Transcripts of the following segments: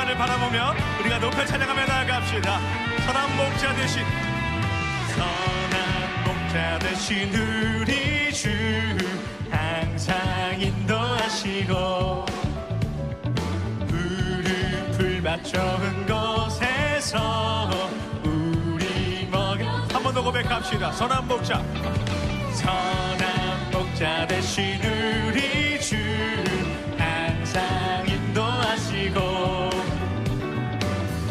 하늘만을 바라보며 우리가 높여 찬양하며 나아갑시다. 선한 목자 되신 우리 주 항상 인도하시고 무릎을 맞춰은 곳에서 우리 먹여 한 번 더 고백합시다. 선한 목자 대신 우리 주 항상 인도하시고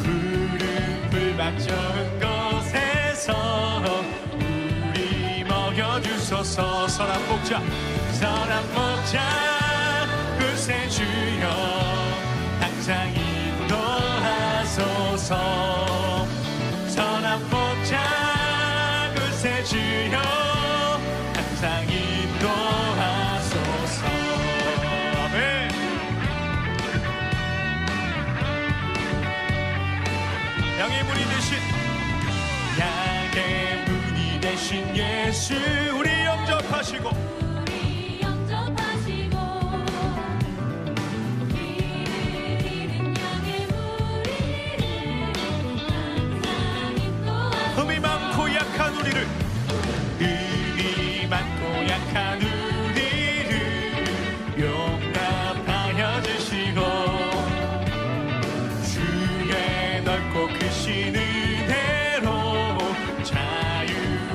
무릎을 맞춰은 곳에서 우리 먹여주소서. 선한 목자 구세주여 항상 인도하소서. 선한 목자 구세주여 항상 인도하소서. 아멘. 양의 문이 되신 예수 우리 영접하시고 흠이 많고 약한 우리를 용납하여 주시고 주의 넓고 크신 은혜로 자유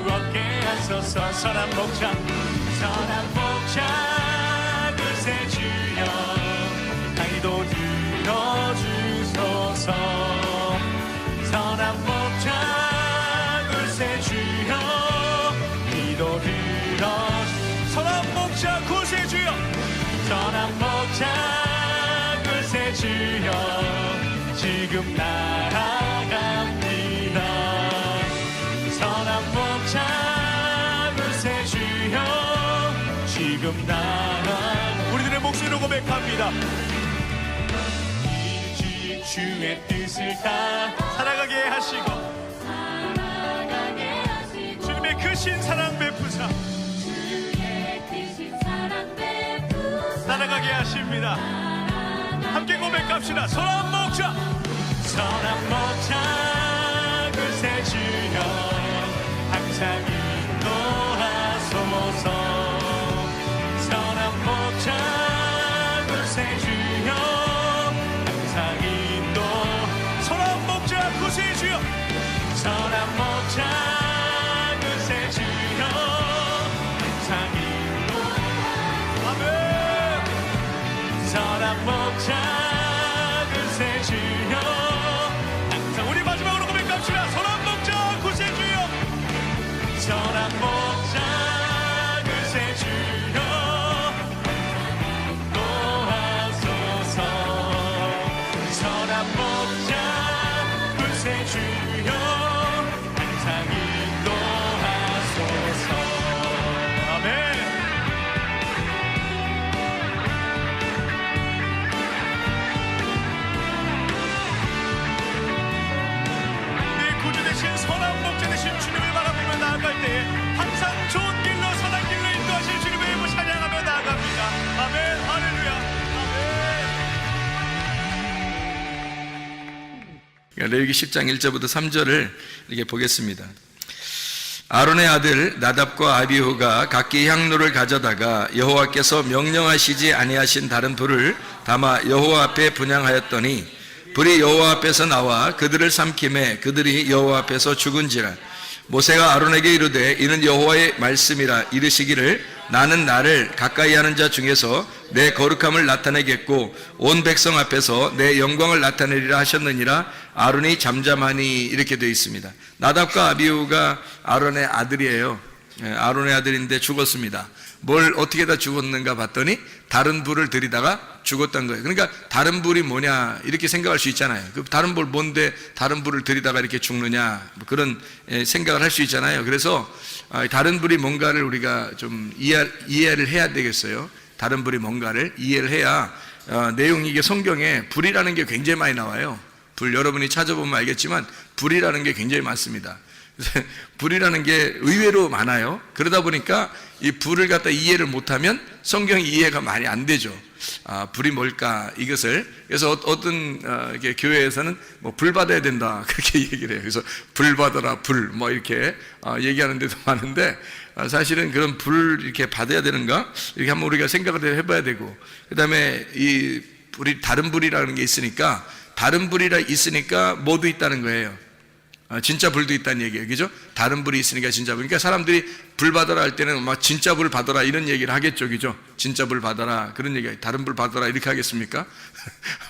얻게 하소서. 선한 목자 구세주여 기도 들어주소서. 선한 목자 구세주여 기도 들어주소서. 선한 목자 구세주여 지금 나아갑니다. 선한 목자 구세주여 지금 우리들의 목소리로 고백합니다. 일찍 주의 뜻을 다 살아가게 하시고 주님의 크신 사랑 베푸사 살아가게 하십니다. 함께 고백합시다. 선한 목자 구세주여 항상 인도하소서. 선한 목자 구세주여 항상 선한 목자 구세주여 선한 목자 구세주여 항상 아멘. 선한 목자 구세주여 항상 우리 마지막으로 고백합시다. 선한 목자 구세주여 선한 목자 구세주여 도와소서. 선한 목자 구세주여 항상 인도하소서. 아멘. 선한 목자 되신 주님을 바라보며 나아갈 때에 항상 좋은 길로 선한 길로 인도하신 주님의 이름을 찬양하며 나아갑니다. 아멘. 할렐루야. 아멘. 레위기 10장 1절부터 3절을 이렇게 보겠습니다. 아론의 아들 나답과 아비후가 각기 향로를 가져다가 여호와께서 명령하시지 아니하신 다른 불을 담아 여호와 앞에 분향하였더니 불이 여호와 앞에서 나와 그들을 삼킴에 그들이 여호와 앞에서 죽은지라. 모세가 아론에게 이르되 이는 여호와의 말씀이라 이르시기를 나는 나를 가까이 하는 자 중에서 내 거룩함을 나타내겠고 온 백성 앞에서 내 영광을 나타내리라 하셨느니라. 아론이 잠잠하니 이렇게 되어 있습니다. 나답과 아비후가 아론의 아들이에요. 아론의 아들인데 죽었습니다. 뭘 어떻게 다 죽었는가 봤더니 다른 불을 들이다가 죽었던 거예요. 그러니까 다른 불이 뭐냐 이렇게 생각할 수 있잖아요. 그 다른 불 뭔데 다른 불을 들이다가 이렇게 죽느냐 그런 생각을 할 수 있잖아요. 그래서 다른 불이 뭔가를 우리가 좀 이해를 해야 되겠어요. 다른 불이 뭔가를 이해를 해야 내용이 이게 성경에 불이라는 게 굉장히 많이 나와요. 불 여러분이 찾아보면 알겠지만 불이라는 게 굉장히 많습니다. 불이라는 게 의외로 많아요. 그러다 보니까 이 불을 갖다 이해를 못하면 성경 이해가 많이 안 되죠. 불이 뭘까 이것을. 그래서 어떤 이렇게 교회에서는 뭐 불 받아야 된다 그렇게 얘기를 해요. 그래서 불 받아라 불 뭐 이렇게 얘기하는 데도 많은데, 사실은 그런 불 이렇게 받아야 되는가 이렇게 한번 우리가 생각을 해봐야 되고, 그다음에 이 불이 다른 불이라는 게 있으니까, 다른 불이라 있으니까 뭐도 있다는 거예요. 진짜 불도 있다는 얘기예요. 그죠? 다른 불이 있으니까 진짜 불. 그러니까 사람들이 불 받아라 할 때는 막 진짜 불 받아라 이런 얘기를 하겠죠. 그죠? 진짜 불 받아라 그런 얘기, 다른 불 받아라 이렇게 하겠습니까?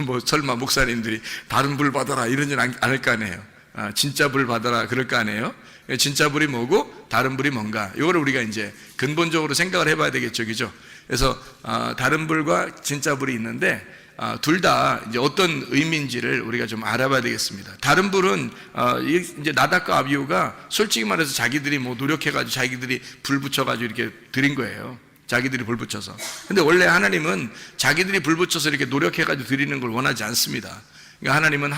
뭐 설마 목사님들이 다른 불 받아라 이러진 않을 거 아니에요. 진짜 불 받아라 그럴 거 아니에요. 진짜 불이 뭐고 다른 불이 뭔가, 이거를 우리가 이제 근본적으로 생각을 해봐야 되겠죠. 그죠? 그래서 다른 불과 진짜 불이 있는데, 둘 다 이제 어떤 의미인지를 우리가 좀 알아봐야 되겠습니다. 다른 불은 이제 나답과 아비후가 솔직히 말해서 자기들이 뭐 노력해가지고 자기들이 불 붙여가지고 이렇게 드린 거예요. 자기들이 불 붙여서. 근데 원래 하나님은 자기들이 불 붙여서 이렇게 노력해가지고 드리는 걸 원하지 않습니다. 그러니까 하나님은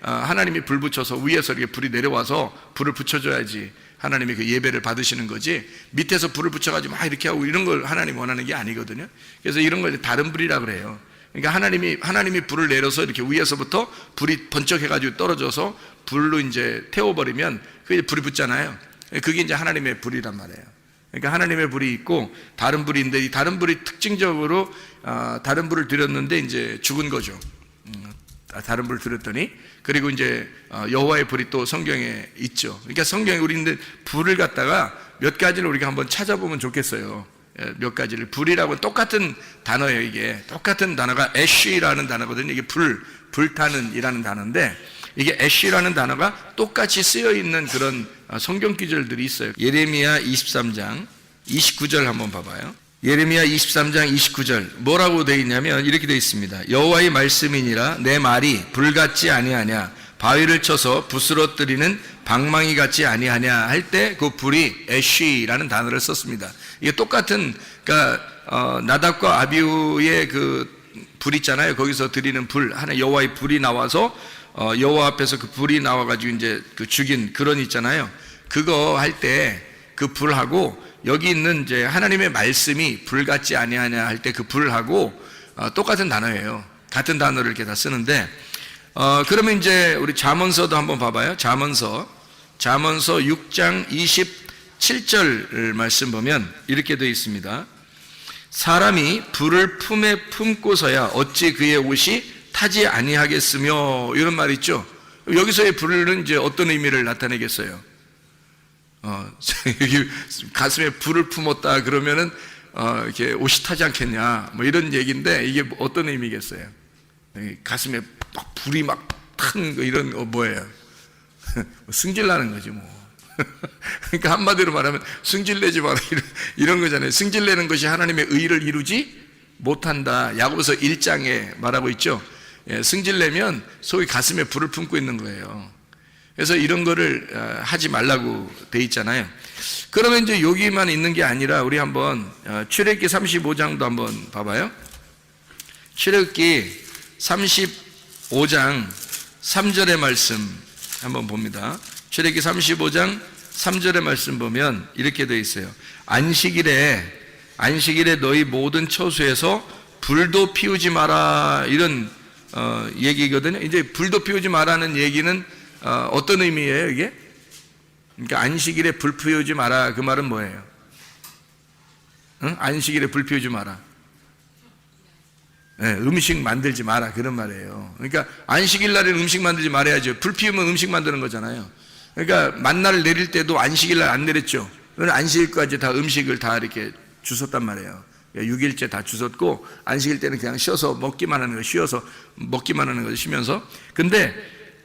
하나님이 불 붙여서 위에서 이렇게 불이 내려와서 불을 붙여줘야지 하나님이 그 예배를 받으시는 거지, 밑에서 불을 붙여가지고 막 이렇게 하고 이런 걸 하나님 원하는 게 아니거든요. 그래서 이런 걸 다른 불이라 그래요. 그러니까 하나님이 불을 내려서 이렇게 위에서부터 불이 번쩍해가지고 떨어져서 불로 이제 태워버리면 그게 불이 붙잖아요. 그게 이제 하나님의 불이란 말이에요. 그러니까 하나님의 불이 있고 다른 불인데, 이 다른 불이 특징적으로 다른 불을 드렸는데 이제 죽은 거죠. 다른 불을 드렸더니, 그리고 이제 여호와의 불이 또 성경에 있죠. 그러니까 성경에 우리는 불을 갖다가 몇 가지를 우리가 한번 찾아보면 좋겠어요. 몇 가지를. 불이라고 똑같은 단어예요. 이게 똑같은 단어가 애쉬라는 단어거든요. 이게 불타는 이라는 단어인데, 이게 애쉬라는 단어가 똑같이 쓰여 있는 그런 성경 구절들이 있어요. 예레미야 23장 29절 한번 봐봐요. 예레미야 23장 29절 뭐라고 되어 있냐면 이렇게 되어 있습니다. 여호와의 말씀이니라 내 말이 불같지 아니하냐, 바위를 쳐서 부스러뜨리는 방망이 같지 아니하냐 할 때 그 불이 애쉬라는 단어를 썼습니다. 이게 똑같은, 그러니까 나답과 아비후의 그 불 있잖아요. 거기서 드리는 불, 하나 여호와의 불이 나와서 여호와 앞에서 그 불이 나와가지고 이제 그 죽인 그런 있잖아요. 그거 할 때 그 불하고 여기 있는 이제 하나님의 말씀이 불같지 아니하냐 할 때 그 불하고 똑같은 단어예요. 같은 단어를 이렇게 다 쓰는데, 그러면 이제 우리 잠언서도 한번 봐봐요. 잠언서 6장 27절 말씀 보면 이렇게 되어 있습니다. 사람이 불을 품에 품고서야 어찌 그의 옷이 타지 아니하겠으며, 이런 말 있죠. 여기서의 불은 이제 어떤 의미를 나타내겠어요? 여기 가슴에 불을 품었다 그러면은 이렇게 옷이 타지 않겠냐 뭐 이런 얘기인데, 이게 어떤 의미겠어요? 가슴에 막 불이 막 탄 거 이런 뭐예요? 승질나는 거지 뭐. 그러니까 한마디로 말하면 승질내지 마라 이런 거잖아요. 승질내는 것이 하나님의 의를 이루지 못한다. 야고보서 1장에 말하고 있죠. 승질내면 소위 가슴에 불을 품고 있는 거예요. 그래서 이런 거를 하지 말라고 돼 있잖아요. 그러면 이제 여기만 있는 게 아니라 우리 한번 출애굽기 35장도 한번 봐봐요. 출애굽기 35장 3절의 말씀 한번 봅니다. 출애굽기 35장 3절의 말씀 보면 이렇게 되어 있어요. 안식일에 너희 모든 처소에서 불도 피우지 마라, 이런 얘기거든요. 이제 불도 피우지 마라는 얘기는 어떤 의미예요 이게? 그러니까 안식일에 불 피우지 마라, 그 말은 뭐예요? 응? 안식일에 불 피우지 마라, 음식 만들지 마라, 그런 말이에요. 그러니까 안식일 날에는 음식 만들지 말아야죠. 불 피우면 음식 만드는 거잖아요. 그러니까 만나를 내릴 때도 안식일 날 안 내렸죠. 안식일까지 다 음식을 다 이렇게 주셨단 말이에요. 6일째 다 주셨고, 안식일 때는 그냥 쉬어서 먹기만 하는 거, 쉬어서 먹기만 하는 거, 쉬면서. 근데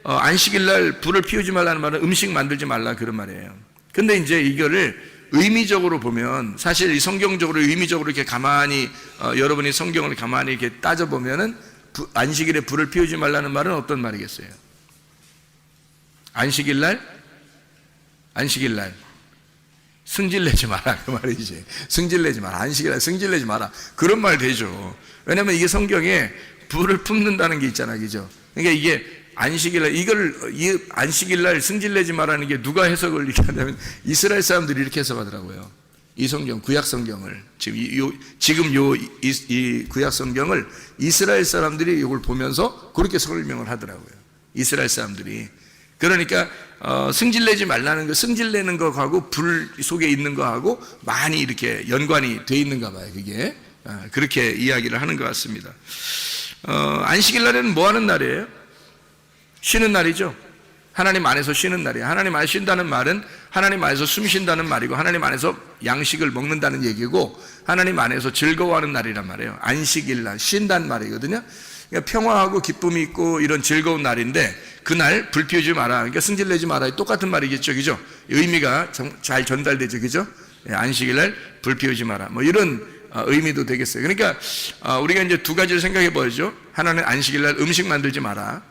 안식일 날 불을 피우지 말라는 말은 음식 만들지 말라, 그런 말이에요. 근데 이제 이거를 의미적으로 보면, 사실 이 성경적으로 의미적으로 이렇게 가만히 여러분이 성경을 가만히 이렇게 따져보면은 안식일에 불을 피우지 말라는 말은 어떤 말이겠어요? 안식일 날 승질내지 마라, 그 말이지. 승질내지 마라, 안식일 날 승질내지 마라, 그런 말 되죠. 왜냐면 이게 성경에 불을 품는다는 게 있잖아요, 그죠? 그러니까 이게 안식일날, 이 안식일날 승질내지 마라는 게 누가 해석을 이렇게 하냐면 이스라엘 사람들이 이렇게 해석하더라고요. 이 성경, 구약 성경을 지금 이 구약 성경을 이스라엘 사람들이 이걸 보면서 그렇게 설명을 하더라고요. 이스라엘 사람들이. 그러니까 승질내지 말라는 거, 승질내는 거하고 불 속에 있는 거하고 많이 이렇게 연관이 돼 있는가 봐요. 그게 그렇게 이야기를 하는 것 같습니다. 안식일 날에는 뭐 하는 날이에요? 쉬는 날이죠. 하나님 안에서 쉬는 날이에요. 하나님 안에서 쉰다는 말은 하나님 안에서 숨 쉰다는 말이고, 하나님 안에서 양식을 먹는다는 얘기고, 하나님 안에서 즐거워하는 날이란 말이에요. 안식일 날, 쉰다는 말이거든요. 그러니까 평화하고 기쁨이 있고 이런 즐거운 날인데, 그날 불 피우지 마라, 그러니까 승질내지 마라, 똑같은 말이겠죠, 그죠? 의미가 잘 전달되죠, 그죠? 안식일 날 불 피우지 마라, 뭐 이런 의미도 되겠어요. 그러니까 우리가 이제 두 가지를 생각해 보죠. 하나는 안식일 날 음식 만들지 마라,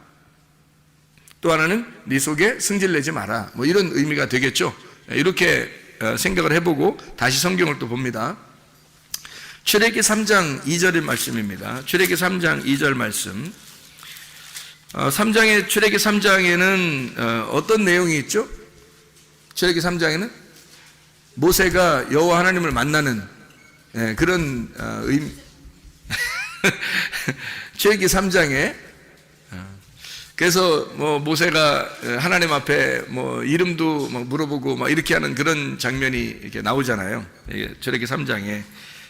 또 하나는 네 속에 승질내지 마라, 뭐 이런 의미가 되겠죠. 이렇게 생각을 해보고 다시 성경을 또 봅니다. 출애기 3장 2절의 말씀입니다. 출애기 3장 2절 말씀. 출애기 3장에는 어떤 내용이 있죠? 출애기 3장에는 모세가 여호와 하나님을 만나는 그런 의미. 출애기 3장에 그래서 뭐 모세가 하나님 앞에 뭐 이름도 막 물어보고 막 이렇게 하는 그런 장면이 이렇게 나오잖아요. 출애기 3장에.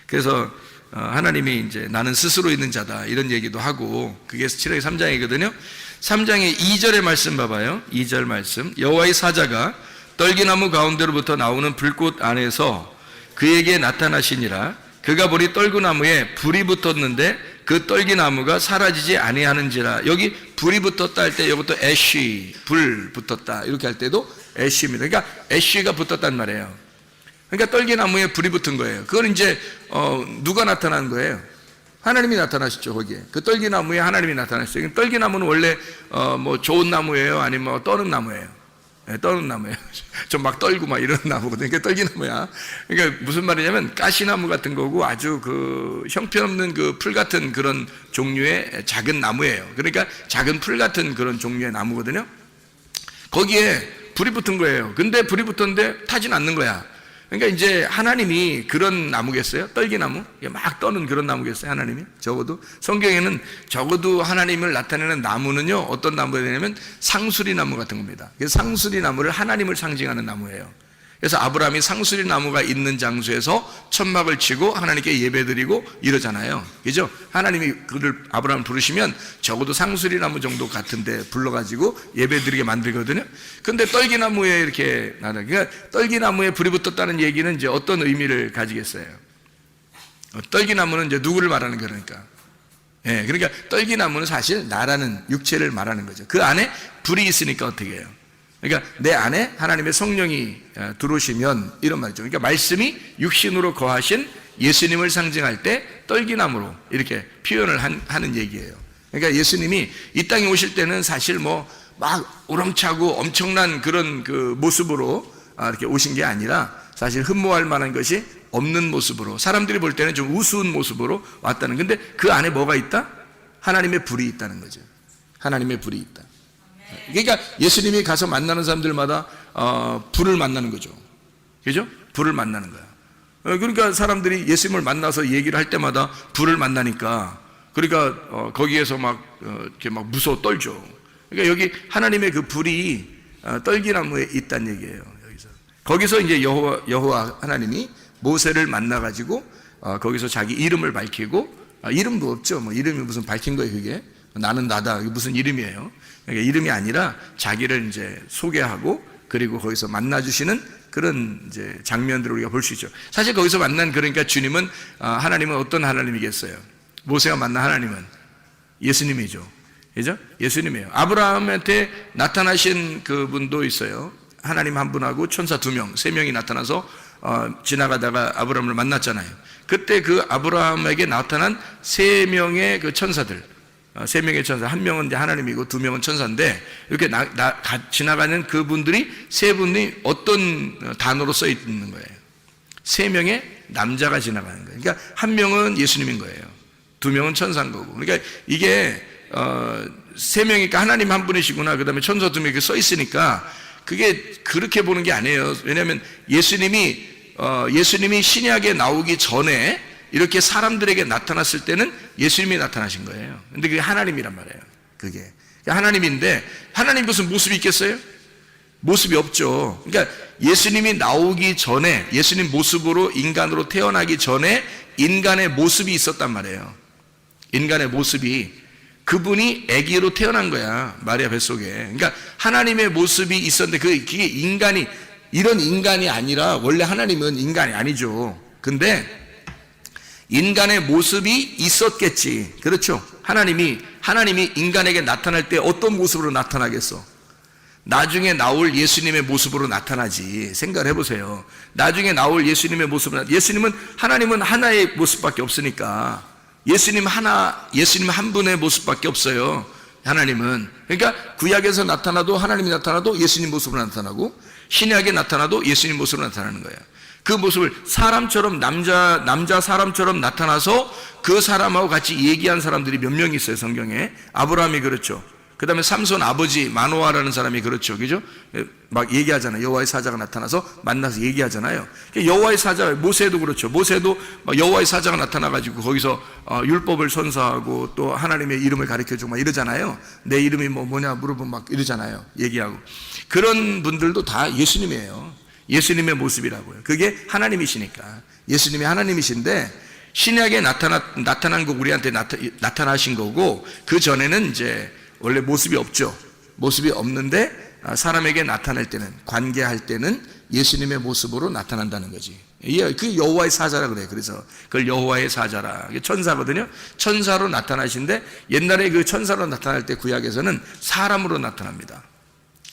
그래서 하나님이 이제 나는 스스로 있는 자다 이런 얘기도 하고, 그게 출애기 3장이거든요. 3장의 2절의 말씀 봐봐요. 2절 말씀. 여호와의 사자가 떨기나무 가운데로부터 나오는 불꽃 안에서 그에게 나타나시니라. 그가 보니 떨구나무에 불이 붙었는데 그 떨기나무가 사라지지 아니하는지라. 여기 불이 붙었다 할 때 이것도 애쉬, 불 붙었다 이렇게 할 때도 애쉬입니다. 그러니까 애쉬가 붙었단 말이에요. 그러니까 떨기나무에 불이 붙은 거예요. 그건 이제 누가 나타난 거예요? 하나님이 나타나시죠. 거기에 그 떨기나무에 하나님이 나타나시죠. 떨기나무는 원래 뭐 좋은 나무예요, 아니면 뭐 떠는 나무예요? 떠는 나무예요. 좀 막 떨고 막 이런 나무거든요. 그러니까 떨기나무야. 그러니까 무슨 말이냐면 가시나무 같은 거고, 아주 그 형편없는 그 풀 같은 그런 종류의 작은 나무예요. 그러니까 작은 풀 같은 그런 종류의 나무거든요. 거기에 불이 붙은 거예요. 근데 불이 붙었는데 타진 않는 거야. 그러니까 이제 하나님이 그런 나무겠어요? 떨기나무? 막 떠는 그런 나무겠어요? 하나님이? 적어도 성경에는 적어도 하나님을 나타내는 나무는요, 어떤 나무가 되냐면 상수리 나무 같은 겁니다. 그래서 상수리 나무를 하나님을 상징하는 나무예요. 그래서 아브라함이 상수리 나무가 있는 장소에서 천막을 치고 하나님께 예배드리고 이러잖아요. 그죠? 하나님이 아브라함을 부르시면 적어도 상수리 나무 정도 같은데 불러가지고 예배드리게 만들거든요. 근데 떨기나무에 이렇게 그러니까 떨기나무에 불이 붙었다는 얘기는 이제 어떤 의미를 가지겠어요? 떨기나무는 이제 누구를 말하는 거니까? 그러니까 떨기나무는 사실 나라는 육체를 말하는 거죠. 그 안에 불이 있으니까 어떻게 해요? 그러니까 내 안에 하나님의 성령이 들어오시면 이런 말이죠. 그러니까 말씀이 육신으로 거하신 예수님을 상징할 때 떨기나무로 이렇게 표현을 하는 얘기예요. 그러니까 예수님이 이 땅에 오실 때는 사실 뭐 막 우렁차고 엄청난 그런 그 모습으로 이렇게 오신 게 아니라, 사실 흠모할 만한 것이 없는 모습으로, 사람들이 볼 때는 좀 우스운 모습으로 왔다는. 근데 그 안에 뭐가 있다? 하나님의 불이 있다는 거죠. 하나님의 불이 있다. 그러니까 예수님이 가서 만나는 사람들마다 불을 만나는 거죠. 그죠? 불을 만나는 거야. 그러니까 사람들이 예수님을 만나서 얘기를 할 때마다 불을 만나니까, 그러니까 거기에서 이렇게 막 무서워 떨죠. 그러니까 여기 하나님의 그 불이 떨기나무에 있다는 얘기예요. 거기서 이제 여호와 하나님이 모세를 만나가지고 거기서 자기 이름을 밝히고, 이름도 없죠. 뭐 이름이 무슨 밝힌 거예요, 그게? 나는 나다. 이게 무슨 이름이에요? 그러니까 이름이 아니라 자기를 이제 소개하고, 그리고 거기서 만나주시는 그런 이제 장면들을 우리가 볼 수 있죠. 사실 거기서 만난, 그러니까 주님은, 하나님은 어떤 하나님이겠어요? 모세가 만난 하나님은 예수님이죠. 그죠? 예수님이에요. 아브라함한테 나타나신 그분도 있어요. 하나님 한 분하고 천사 2명, 3명이 나타나서 지나가다가 아브라함을 만났잖아요. 그때 그 아브라함에게 나타난 3명의 그 천사들, 3명의 천사, 1명은 이제 하나님이고 2명은 천사인데, 이렇게 지나가는 그분들이 3분이 어떤 단어로 써 있는 거예요? 3명의 남자가 지나가는 거예요. 그러니까 1명은 예수님인 거예요. 2명은 천사인 거고. 그러니까 이게 3명이니까 하나님 한 분이시구나, 그 다음에 천사 2명이 써 있으니까 그게 그렇게 보는 게 아니에요. 왜냐하면 예수님이 예수님이 신약에 나오기 전에 이렇게 사람들에게 나타났을 때는 예수님이 나타나신 거예요. 근데 그게 하나님이란 말이에요. 그게 하나님인데, 하나님 무슨 모습이 있겠어요? 모습이 없죠. 그러니까 예수님이 나오기 전에, 예수님 모습으로 인간으로 태어나기 전에 인간의 모습이 있었단 말이에요. 인간의 모습이, 그분이 아기로 태어난 거야, 마리아 뱃속에. 그러니까 하나님의 모습이 있었는데 그게 인간이, 이런 인간이 아니라, 원래 하나님은 인간이 아니죠. 근데 인간의 모습이 있었겠지. 그렇죠? 하나님이 인간에게 나타날 때 어떤 모습으로 나타나겠어? 나중에 나올 예수님의 모습으로 나타나지. 생각을 해보세요. 나중에 나올 예수님의 모습은, 하나님은 하나의 모습밖에 없으니까, 예수님 한 분의 모습밖에 없어요. 하나님은. 그러니까 구약에서 나타나도, 하나님이 나타나도 예수님 모습으로 나타나고, 신약에 나타나도 예수님 모습으로 나타나는 거예요. 그 모습을 사람처럼, 남자 사람처럼 나타나서 그 사람하고 같이 얘기한 사람들이 몇 명 있어요, 성경에. 아브라함이 그렇죠. 그 다음에 삼손 아버지 마노아라는 사람이 그렇죠. 그죠? 막 얘기하잖아요. 여호와의 사자가 나타나서 만나서 얘기하잖아요. 여호와의 사자, 모세도 그렇죠. 모세도 여호와의 사자가 나타나가지고 거기서 율법을 선서하고 또 하나님의 이름을 가르쳐주고 막 이러잖아요. 내 이름이 뭐냐 물어보면 막 이러잖아요. 얘기하고. 그런 분들도 다 예수님이에요. 예수님의 모습이라고요. 그게 하나님이시니까. 예수님이 하나님이신데, 신약에 나타난 거 우리한테 나타나신 거고, 그 전에는 이제 원래 모습이 없죠. 모습이 없는데 사람에게 나타날 때는, 관계할 때는 예수님의 모습으로 나타난다는 거지. 그 여호와의 사자라 그래요. 그래서 그걸 여호와의 사자라. 천사거든요. 천사로 나타나신데, 옛날에 그 천사로 나타날 때 구약에서는 사람으로 나타납니다.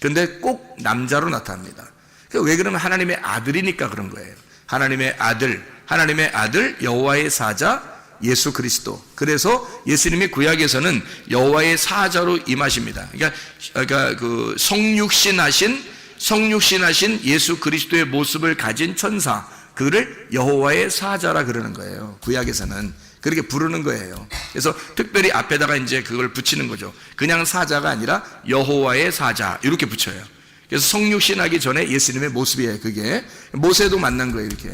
근데 꼭 남자로 나타납니다. 왜 그러면 하나님의 아들이니까 그런 거예요. 하나님의 아들 여호와의 사자 예수 그리스도. 그래서 예수님이 구약에서는 여호와의 사자로 임하십니다. 그러니까 그 성육신하신 예수 그리스도의 모습을 가진 천사, 그를 여호와의 사자라 그러는 거예요. 구약에서는 그렇게 부르는 거예요. 그래서 특별히 앞에다가 이제 그걸 붙이는 거죠. 그냥 사자가 아니라 여호와의 사자 이렇게 붙여요. 그래서 성육신하기 전에 예수님의 모습이에요. 그게 모세도 만난 거예요. 이렇게.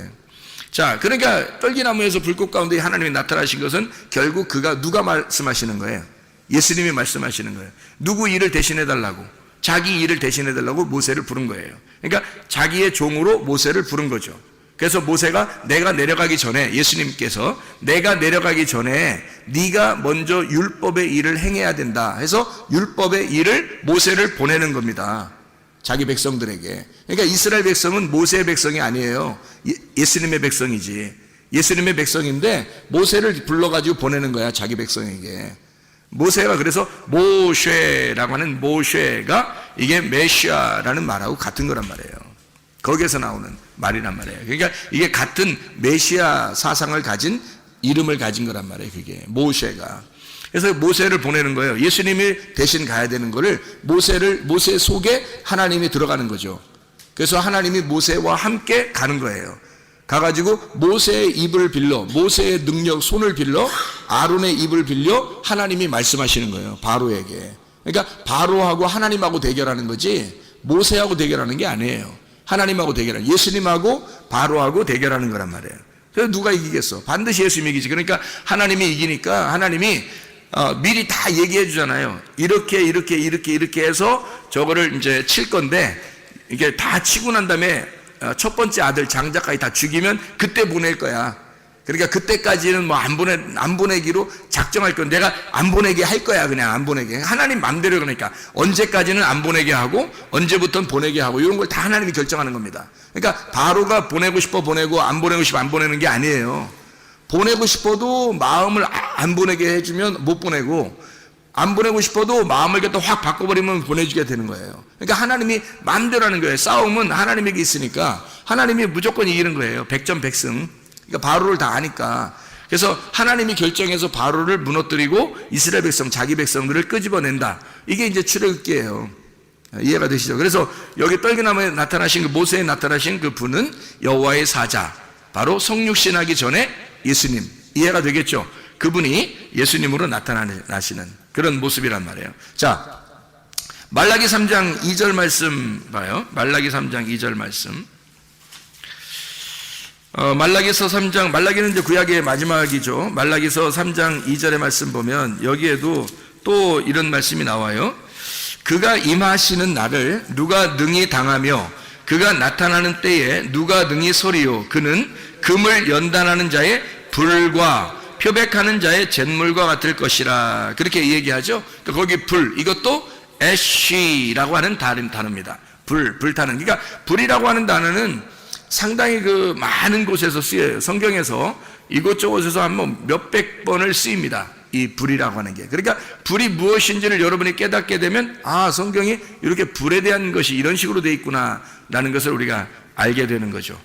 자, 그러니까 떨기나무에서 불꽃 가운데 하나님이 나타나신 것은 결국 누가 말씀하시는 거예요? 예수님이 말씀하시는 거예요. 누구 일을 대신해 달라고, 자기 일을 대신해 달라고 모세를 부른 거예요. 그러니까 자기의 종으로 모세를 부른 거죠. 그래서 모세가 내가 내려가기 전에, 예수님께서 내가 내려가기 전에 네가 먼저 율법의 일을 행해야 된다 해서 율법의 일을 모세를 보내는 겁니다. 자기 백성들에게. 그러니까 이스라엘 백성은 모세의 백성이 아니에요. 예수님의 백성이지. 예수님의 백성인데 모세를 불러가지고 보내는 거야, 자기 백성에게. 모세가 그래서 모쉐라고 하는, 모쉐가 이게 메시아라는 말하고 같은 거란 말이에요. 거기에서 나오는 말이란 말이에요. 그러니까 이게 같은 메시아 사상을 가진, 이름을 가진 거란 말이에요. 그게 모쉐가. 그래서 모세를 보내는 거예요. 예수님이 대신 가야 되는 거를 모세 속에 하나님이 들어가는 거죠. 그래서 하나님이 모세와 함께 가는 거예요. 가가지고 모세의 입을 빌려, 모세의 능력, 손을 빌려, 아론의 입을 빌려 하나님이 말씀하시는 거예요. 바로에게. 그러니까 바로하고 하나님하고 대결하는 거지 모세하고 대결하는 게 아니에요. 하나님하고 대결하는, 예수님하고 바로하고 대결하는 거란 말이에요. 그래서 누가 이기겠어? 반드시 예수님이 이기지. 그러니까 하나님이 이기니까 하나님이 미리 다 얘기해 주잖아요. 이렇게 해서 저거를 이제 칠 건데, 이게 다 치고 난 다음에 첫 번째 아들 장자까지 다 죽이면 그때 보낼 거야. 그러니까 그때까지는 뭐 안 보내기로 작정할 건데, 내가 안 보내게 할 거야. 그냥 안 보내게. 하나님 맘대로. 그러니까 언제까지는 안 보내게 하고 언제부터는 보내게 하고, 이런 걸 다 하나님이 결정하는 겁니다. 그러니까 바로가 보내고 싶어 보내고 안 보내고 싶어 안 보내는 게 아니에요. 보내고 싶어도 마음을 안 보내게 해주면 못 보내고, 안 보내고 싶어도 마음을 갖다 확 바꿔버리면 보내주게 되는 거예요. 그러니까 하나님이 마음대로 하는 거예요. 싸움은 하나님에게 있으니까 하나님이 무조건 이기는 거예요. 백전백승. 그러니까 바로를 다 아니까. 그래서 하나님이 결정해서 바로를 무너뜨리고 이스라엘 백성, 자기 백성들을 끄집어낸다. 이게 이제 출애굽기예요. 이해가 되시죠? 그래서 여기 떨기나무에 나타나신, 모세에 나타나신 그 분은 여호와의 사자, 바로 성육신하기 전에 예수님. 이해가 되겠죠? 그분이 예수님으로 나타나시는 그런 모습이란 말이에요. 자, 말라기 3장 2절 말씀 봐요. 말라기 3장 2절 말씀. 말라기서 3장, 말라기는 이제 구약의 마지막이죠. 말라기서 3장 2절의 말씀 보면 여기에도 또 이런 말씀이 나와요. 그가 임하시는 날을 누가 능히 당하며 그가 나타나는 때에 누가 능히 서리요. 그는 금을 연단하는 자의 불과 표백하는 자의 잿물과 같을 것이라. 그렇게 얘기하죠. 거기 불, 이것도 애쉬라고 하는 단어입니다. 불타는. 그러니까 불이라고 하는 단어는 상당히 그 많은 곳에서 쓰여요. 성경에서 이곳저곳에서 한번 몇백 번을 쓰입니다. 이 불이라고 하는 게. 그러니까 불이 무엇인지를 여러분이 깨닫게 되면 성경이 이렇게 불에 대한 것이 이런 식으로 되어 있구나 라는 것을 우리가 알게 되는 거죠.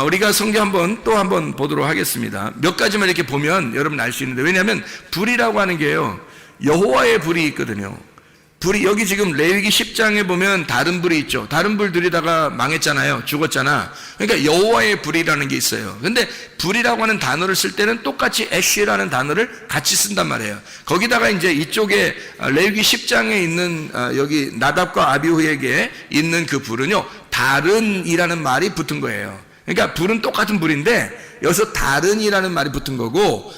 우리가 성경 또 한번 보도록 하겠습니다. 몇 가지만 이렇게 보면 여러분 알 수 있는데, 왜냐하면 불이라고 하는 게요, 여호와의 불이 있거든요. 불이 여기 지금 레위기 10장에 보면 다른 불이 있죠. 다른 불 들이다가 망했잖아요. 죽었잖아. 그러니까 여호와의 불이라는 게 있어요. 근데 불이라고 하는 단어를 쓸 때는 똑같이 애쉬라는 단어를 같이 쓴단 말이에요. 거기다가 이제 이쪽에 레위기 10장에 있는 여기 나답과 아비후에게 있는 그 불은요, 다른이라는 말이 붙은 거예요. 그러니까 불은 똑같은 불인데 여기서 다른이라는 말이 붙은 거고,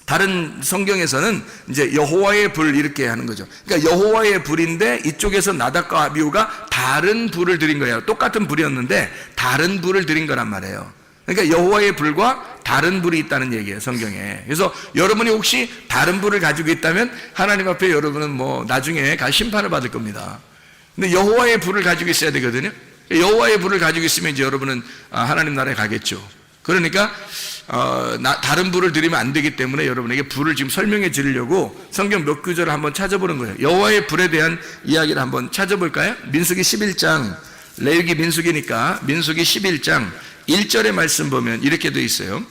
다른 성경에서는 이제 여호와의 불 이렇게 하는 거죠. 그러니까 여호와의 불인데 이쪽에서 나답과 아비후가 다른 불을 드린 거예요. 똑같은 불이었는데 다른 불을 드린 거란 말이에요. 그러니까 여호와의 불과 다른 불이 있다는 얘기예요, 성경에. 그래서 여러분이 혹시 다른 불을 가지고 있다면 하나님 앞에 여러분은 나중에 심판을 받을 겁니다. 근데 여호와의 불을 가지고 있어야 되거든요. 여호와의 불을 가지고 있으면 이제 여러분은 하나님 나라에 가겠죠. 그러니까 다른 불을 드리면 안 되기 때문에 여러분에게 불을 지금 설명해 드리려고 성경 몇 구절을 한번 찾아보는 거예요. 여호와의 불에 대한 이야기를 한번 찾아볼까요? 민수기 11장, 레위기 민수기니까 민수기 11장 1절의 말씀 보면 이렇게 되어 있어요.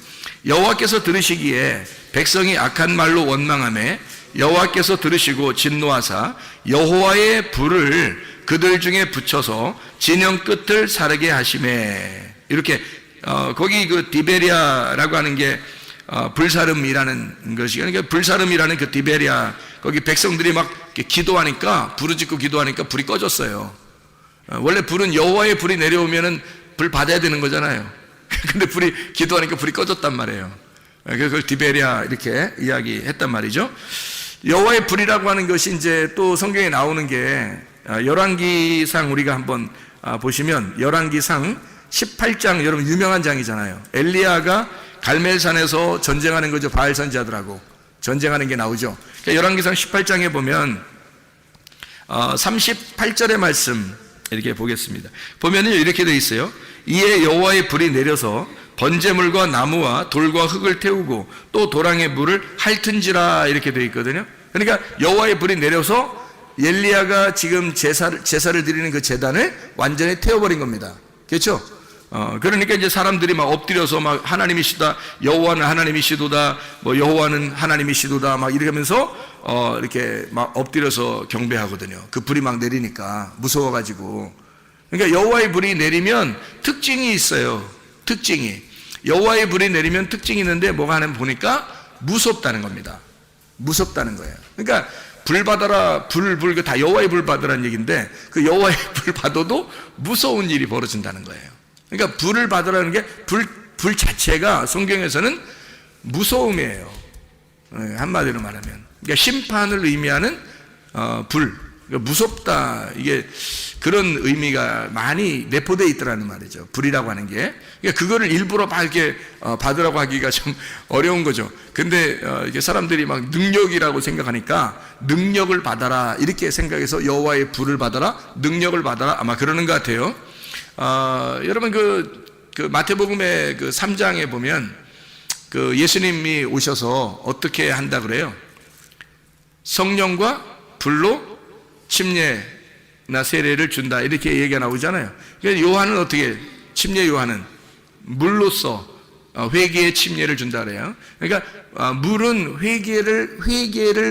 여호와께서 들으시기에 백성이 악한 말로 원망하매 여호와께서 들으시고 진노하사 여호와의 불을 그들 중에 붙여서 진영 끝을 사르게 하시매. 이렇게 거기 그 디베리아라고 하는 게 불사름이라는 것이, 그러니까 불사름이라는 그 디베리아, 거기 백성들이 막 기도하니까, 부르짖고 기도하니까 불이 꺼졌어요. 원래 불은 여호와의 불이 내려오면은 불 받아야 되는 거잖아요. 근데 기도하니까 불이 꺼졌단 말이에요. 그걸 디베리아 이렇게 이야기했단 말이죠. 여호와의 불이라고 하는 것이 이제 또 성경에 나오는 게 열왕기상 우리가 한번 보시면 열왕기상 18장, 여러분 유명한 장이잖아요. 엘리야가 갈멜산에서 전쟁하는 거죠. 바알 선지자들하고 전쟁하는 게 나오죠. 그러니까 열왕기상 18장에 보면 38절의 말씀 이렇게 보겠습니다. 보면은 이렇게 되어 있어요. 이에 여호와의 불이 내려서 번제물과 나무와 돌과 흙을 태우고 또 도랑의 물을 핥은지라 이렇게 되어 있거든요. 그러니까 여호와의 불이 내려서 엘리야가 지금 제사를 드리는 그 제단을 완전히 태워버린 겁니다. 그렇죠? 그러니까 이제 사람들이 막 엎드려서 막 하나님이시다, 여호와는 하나님이시도다, 여호와는 하나님이시도다, 막 이러면서 이렇게 막 엎드려서 경배하거든요. 그 불이 막 내리니까 무서워가지고. 그러니까 여호와의 불이 내리면 특징이 있어요. 특징이. 여호와의 불이 내리면 특징이 있는데 뭐가 하나 보니까 무섭다는 겁니다. 무섭다는 거예요. 그러니까 불 받아라, 불 다 여호와의 불 받으라는 얘기인데 그 여호와의 불 받아도 무서운 일이 벌어진다는 거예요. 그러니까 불을 받으라는 게 불 자체가 성경에서는 무서움이에요. 한마디로 말하면. 그러니까 심판을 의미하는 불. 그러니까 무섭다. 이게 그런 의미가 많이 내포되어 있더라는 말이죠. 불이라고 하는 게. 그러니까 그거를 일부러 막 이렇게 받으라고 하기가 좀 어려운 거죠. 근데 이게 사람들이 막 능력이라고 생각하니까 능력을 받아라 이렇게 생각해서 여호와의 불을 받아라, 능력을 받아라, 아마 그러는 것 같아요. 여러분 그 마태복음의 그 3장에 보면 그 예수님이 오셔서 어떻게 한다 그래요? 성령과 불로 침례나 세례를 준다 이렇게 얘기가 나오잖아요. 그래서 요한은 어떻게 침례 요한은 물로써 회개의 침례를 준다 그래요. 그러니까 물은 회개를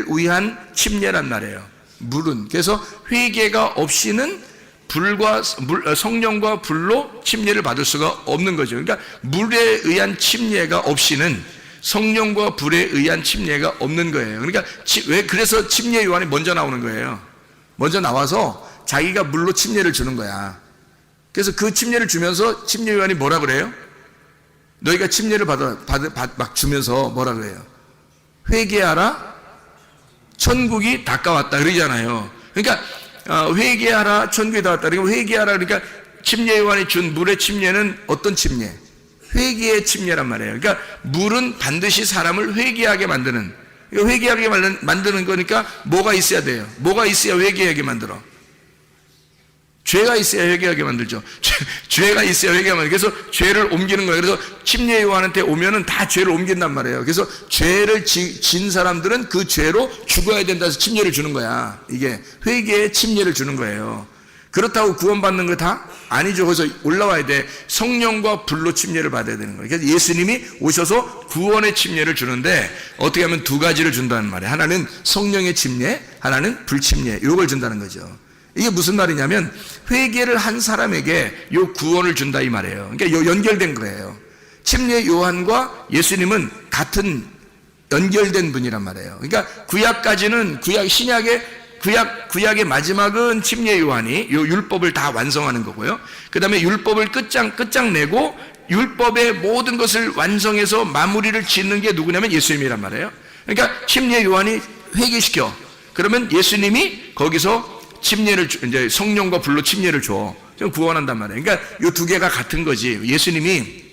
위한 침례란 말이에요. 물은. 그래서 회개가 없이는 성령과 불로 침례를 받을 수가 없는 거죠. 그러니까 물에 의한 침례가 없이는 성령과 불에 의한 침례가 없는 거예요. 그러니까 그래서 침례 요한이 먼저 나오는 거예요. 먼저 나와서 자기가 물로 침례를 주는 거야. 그래서 그 침례를 주면서 침례 요한이 뭐라 그래요? 너희가 침례를 막 주면서 뭐라 그래요? 회개하라, 천국이 가까웠다 그러잖아요. 그러니까 회개하라, 천국이 가까웠다. 그러니까 회개하라, 그러니까 침례 요한이 준 물의 침례는 어떤 침례? 회개의 침례란 말이에요. 그러니까 물은 반드시 사람을 회개하게 만드는, 회개하게 만드는 거니까 뭐가 있어야 돼요? 뭐가 있어야 회개하게 만들어? 죄가 있어야 회개하게 만들죠. 죄가 있어야 회개하게 만들죠. 그래서 죄를 옮기는 거예요. 그래서 침례 요한한테 오면은 다 죄를 옮긴단 말이에요. 그래서 죄를 진 사람들은 그 죄로 죽어야 된다 해서 침례를 주는 거야. 이게 회개의 침례를 주는 거예요. 그렇다고 구원받는 거 다? 아니죠. 그래서 올라와야 돼. 성령과 불로 침례를 받아야 되는 거예요. 그래서 예수님이 오셔서 구원의 침례를 주는데 어떻게 하면 두 가지를 준다는 말이에요. 하나는 성령의 침례, 하나는 불침례. 이걸 준다는 거죠. 이게 무슨 말이냐면 회개를 한 사람에게 요 구원을 준다 이 말이에요. 그러니까 요 연결된 거예요. 침례 요한과 예수님은 같은 연결된 분이란 말이에요. 그러니까 구약까지는 구약의 마지막은 침례 요한이 요 율법을 다 완성하는 거고요. 그 다음에 율법을 끝장내고 율법의 모든 것을 완성해서 마무리를 짓는 게 누구냐면 예수님이란 말이에요. 그러니까 침례 요한이 회개시켜. 그러면 예수님이 거기서 침례를 이제 성령과 불로 침례를 줘. 좀 구원한단 말이에요. 그러니까 이 두 개가 같은 거지. 예수님이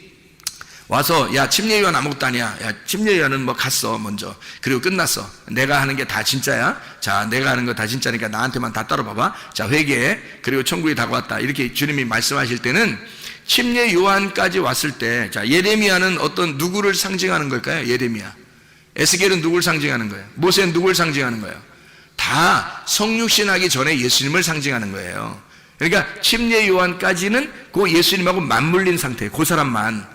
와서 야 침례 요한 아무것도 아니야. 야 침례 요한은 뭐 갔어 먼저. 그리고 끝났어. 내가 하는 게 다 진짜야. 자 내가 하는 거 다 진짜니까 나한테만 다 따라봐봐. 자 회개해. 그리고 천국이 다가왔다. 이렇게 주님이 말씀하실 때는 침례 요한까지 왔을 때, 자 예레미야는 어떤 누구를 상징하는 걸까요? 예레미야. 에스겔은 누구를 상징하는 거예요? 모세는 누구를 상징하는 거예요? 다 성육신하기 전에 예수님을 상징하는 거예요. 그러니까 침례 요한까지는 그 예수님하고 맞물린 상태, 그 사람만,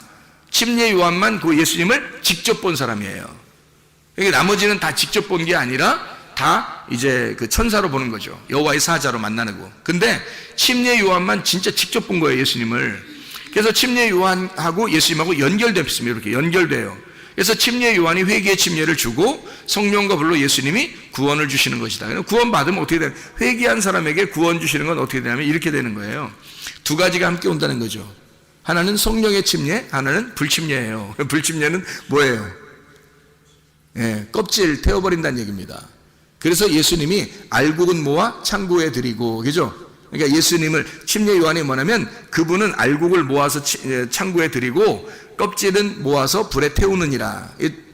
침례 요한만 그 예수님을 직접 본 사람이에요. 그러니까 나머지는 다 직접 본 게 아니라 다 이제 그 천사로 보는 거죠. 여호와의 사자로 만나는 거. 근데 침례 요한만 진짜 직접 본 거예요, 예수님을. 그래서 침례 요한하고 예수님하고 연결됐습니다. 이렇게 연결돼요. 그래서 침례 요한이 회개의 침례를 주고 성령과 불로 예수님이 구원을 주시는 것이다. 구원 받으면 어떻게 되냐? 회개한 사람에게 구원 주시는 건 어떻게 되냐면 이렇게 되는 거예요. 두 가지가 함께 온다는 거죠. 하나는 성령의 침례, 하나는 불침례예요. 불침례는 뭐예요? 예, 껍질 태워버린다는 얘기입니다. 그래서 예수님이 알곡은 모아 창고에 드리고, 그죠? 그러니까 예수님을, 침례 요한이 뭐냐면 그분은 알곡을 모아서 창고에 드리고 껍질은 모아서 불에 태우느니라.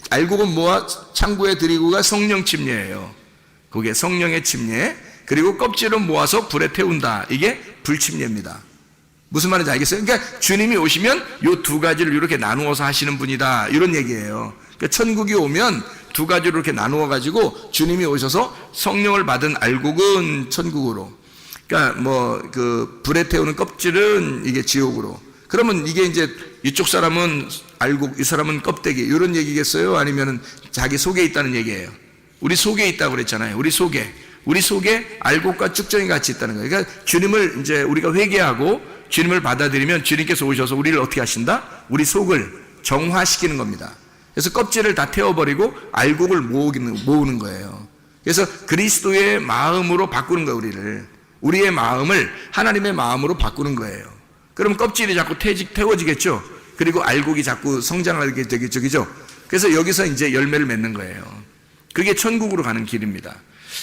알곡은 모아 창고에 드리고가 성령 침례예요. 그게 성령의 침례. 그리고 껍질은 모아서 불에 태운다. 이게 불침례입니다. 무슨 말인지 알겠어요? 그러니까 주님이 오시면 이 두 가지를 이렇게 나누어서 하시는 분이다. 이런 얘기예요. 그러니까 천국이 오면 두 가지로 이렇게 나누어 가지고 주님이 오셔서 성령을 받은 알곡은 천국으로, 그러니까 뭐 그 불에 태우는 껍질은 이게 지옥으로. 그러면 이게 이제 이쪽 사람은 알곡, 이 사람은 껍데기, 이런 얘기겠어요? 아니면은 자기 속에 있다는 얘기예요? 우리 속에 있다고 그랬잖아요. 우리 속에 알곡과 쭉정이 같이 있다는 거예요. 그러니까 주님을 이제 우리가 회개하고 주님을 받아들이면 주님께서 오셔서 우리를 어떻게 하신다? 우리 속을 정화시키는 겁니다. 그래서 껍질을 다 태워버리고 알곡을 모으는 거예요. 그래서 그리스도의 마음으로 바꾸는 거예요, 우리를. 우리의 마음을 하나님의 마음으로 바꾸는 거예요. 그럼 껍질이 자꾸 태워지겠죠? 그리고 알곡이 자꾸 성장하게 되겠죠, 그죠? 그래서 여기서 이제 열매를 맺는 거예요. 그게 천국으로 가는 길입니다.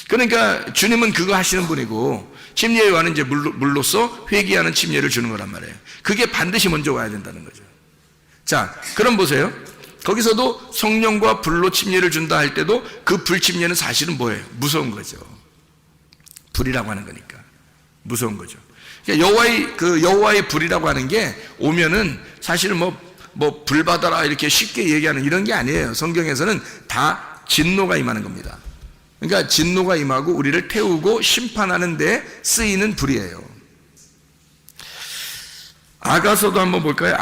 그러니까 주님은 그거 하시는 분이고, 침례 요한은 이제 물로써 회개하는 침례를 주는 거란 말이에요. 그게 반드시 먼저 와야 된다는 거죠. 자, 그럼 보세요. 거기서도 성령과 불로 침례를 준다 할 때도 그 불침례는 사실은 뭐예요? 무서운 거죠. 불이라고 하는 거니까. 무서운 거죠. 그러니까 여호와의 불이라고 하는 게 오면은 사실은 뭐 불 받아라 이렇게 쉽게 얘기하는 이런 게 아니에요. 성경에서는 다 진노가 임하는 겁니다. 그러니까 진노가 임하고 우리를 태우고 심판하는 데 쓰이는 불이에요. 아가서도 한번 볼까요?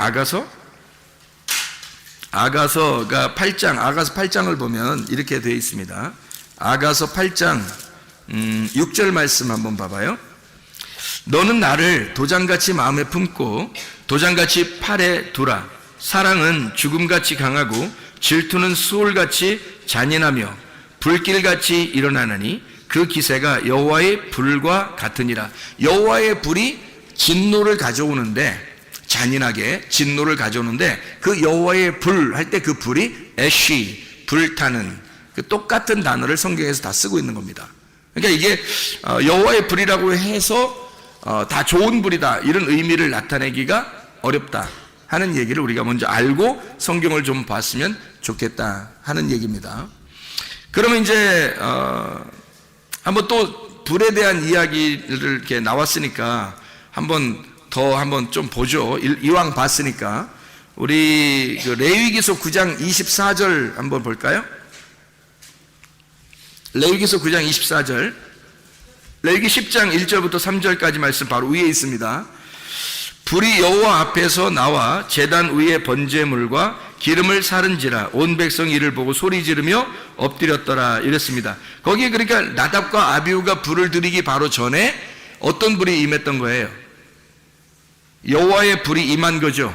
아가서가 8장, 아가서 8장을 보면 이렇게 되어 있습니다. 아가서 8장 6절 말씀 한번 봐봐요. 너는 나를 도장같이 마음에 품고 도장같이 팔에 두라. 사랑은 죽음같이 강하고 질투는 수월같이 잔인하며 불길같이 일어나느니 그 기세가 여호와의 불과 같으니라. 여호와의 불이 진노를 가져오는데, 잔인하게 진노를 가져오는데, 그 여호와의 불 할 때 그 불이 애쉬, 불타는, 그 똑같은 단어를 성경에서 다 쓰고 있는 겁니다. 그러니까 이게 여호와의 불이라고 해서 다 좋은 불이다, 이런 의미를 나타내기가 어렵다 하는 얘기를 우리가 먼저 알고 성경을 좀 봤으면 좋겠다 하는 얘기입니다. 그러면 이제 한번 또 불에 대한 이야기를 이렇게 나왔으니까 한번 좀 보죠. 이왕 봤으니까 우리 그 레위기서 9장 24절 한번 볼까요? 레위기서 9장 24절, 레위기 10장 1절부터 3절까지 말씀 바로 위에 있습니다. 불이 여호와 앞에서 나와 제단 위에 번제물과 기름을 사른지라 온 백성이 이를 보고 소리 지르며 엎드렸더라 이랬습니다. 거기에 그러니까 나답과 아비후가 불을 드리기 바로 전에 어떤 불이 임했던 거예요? 여호와의 불이 임한 거죠.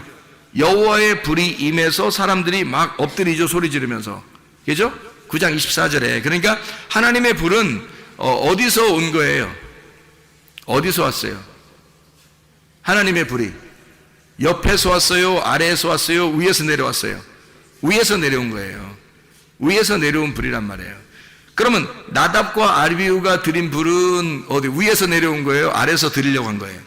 여호와의 불이 임해서 사람들이 막 엎드리죠, 소리 지르면서. 그죠? 9장 24절에. 그러니까 하나님의 불은 어디서 온 거예요? 어디서 왔어요? 하나님의 불이 옆에서 왔어요? 아래에서 왔어요? 위에서 내려왔어요? 위에서 내려온 거예요. 위에서 내려온 불이란 말이에요. 그러면 나답과 아비후가 드린 불은 어디 위에서 내려온 거예요? 아래에서 드리려고 한 거예요?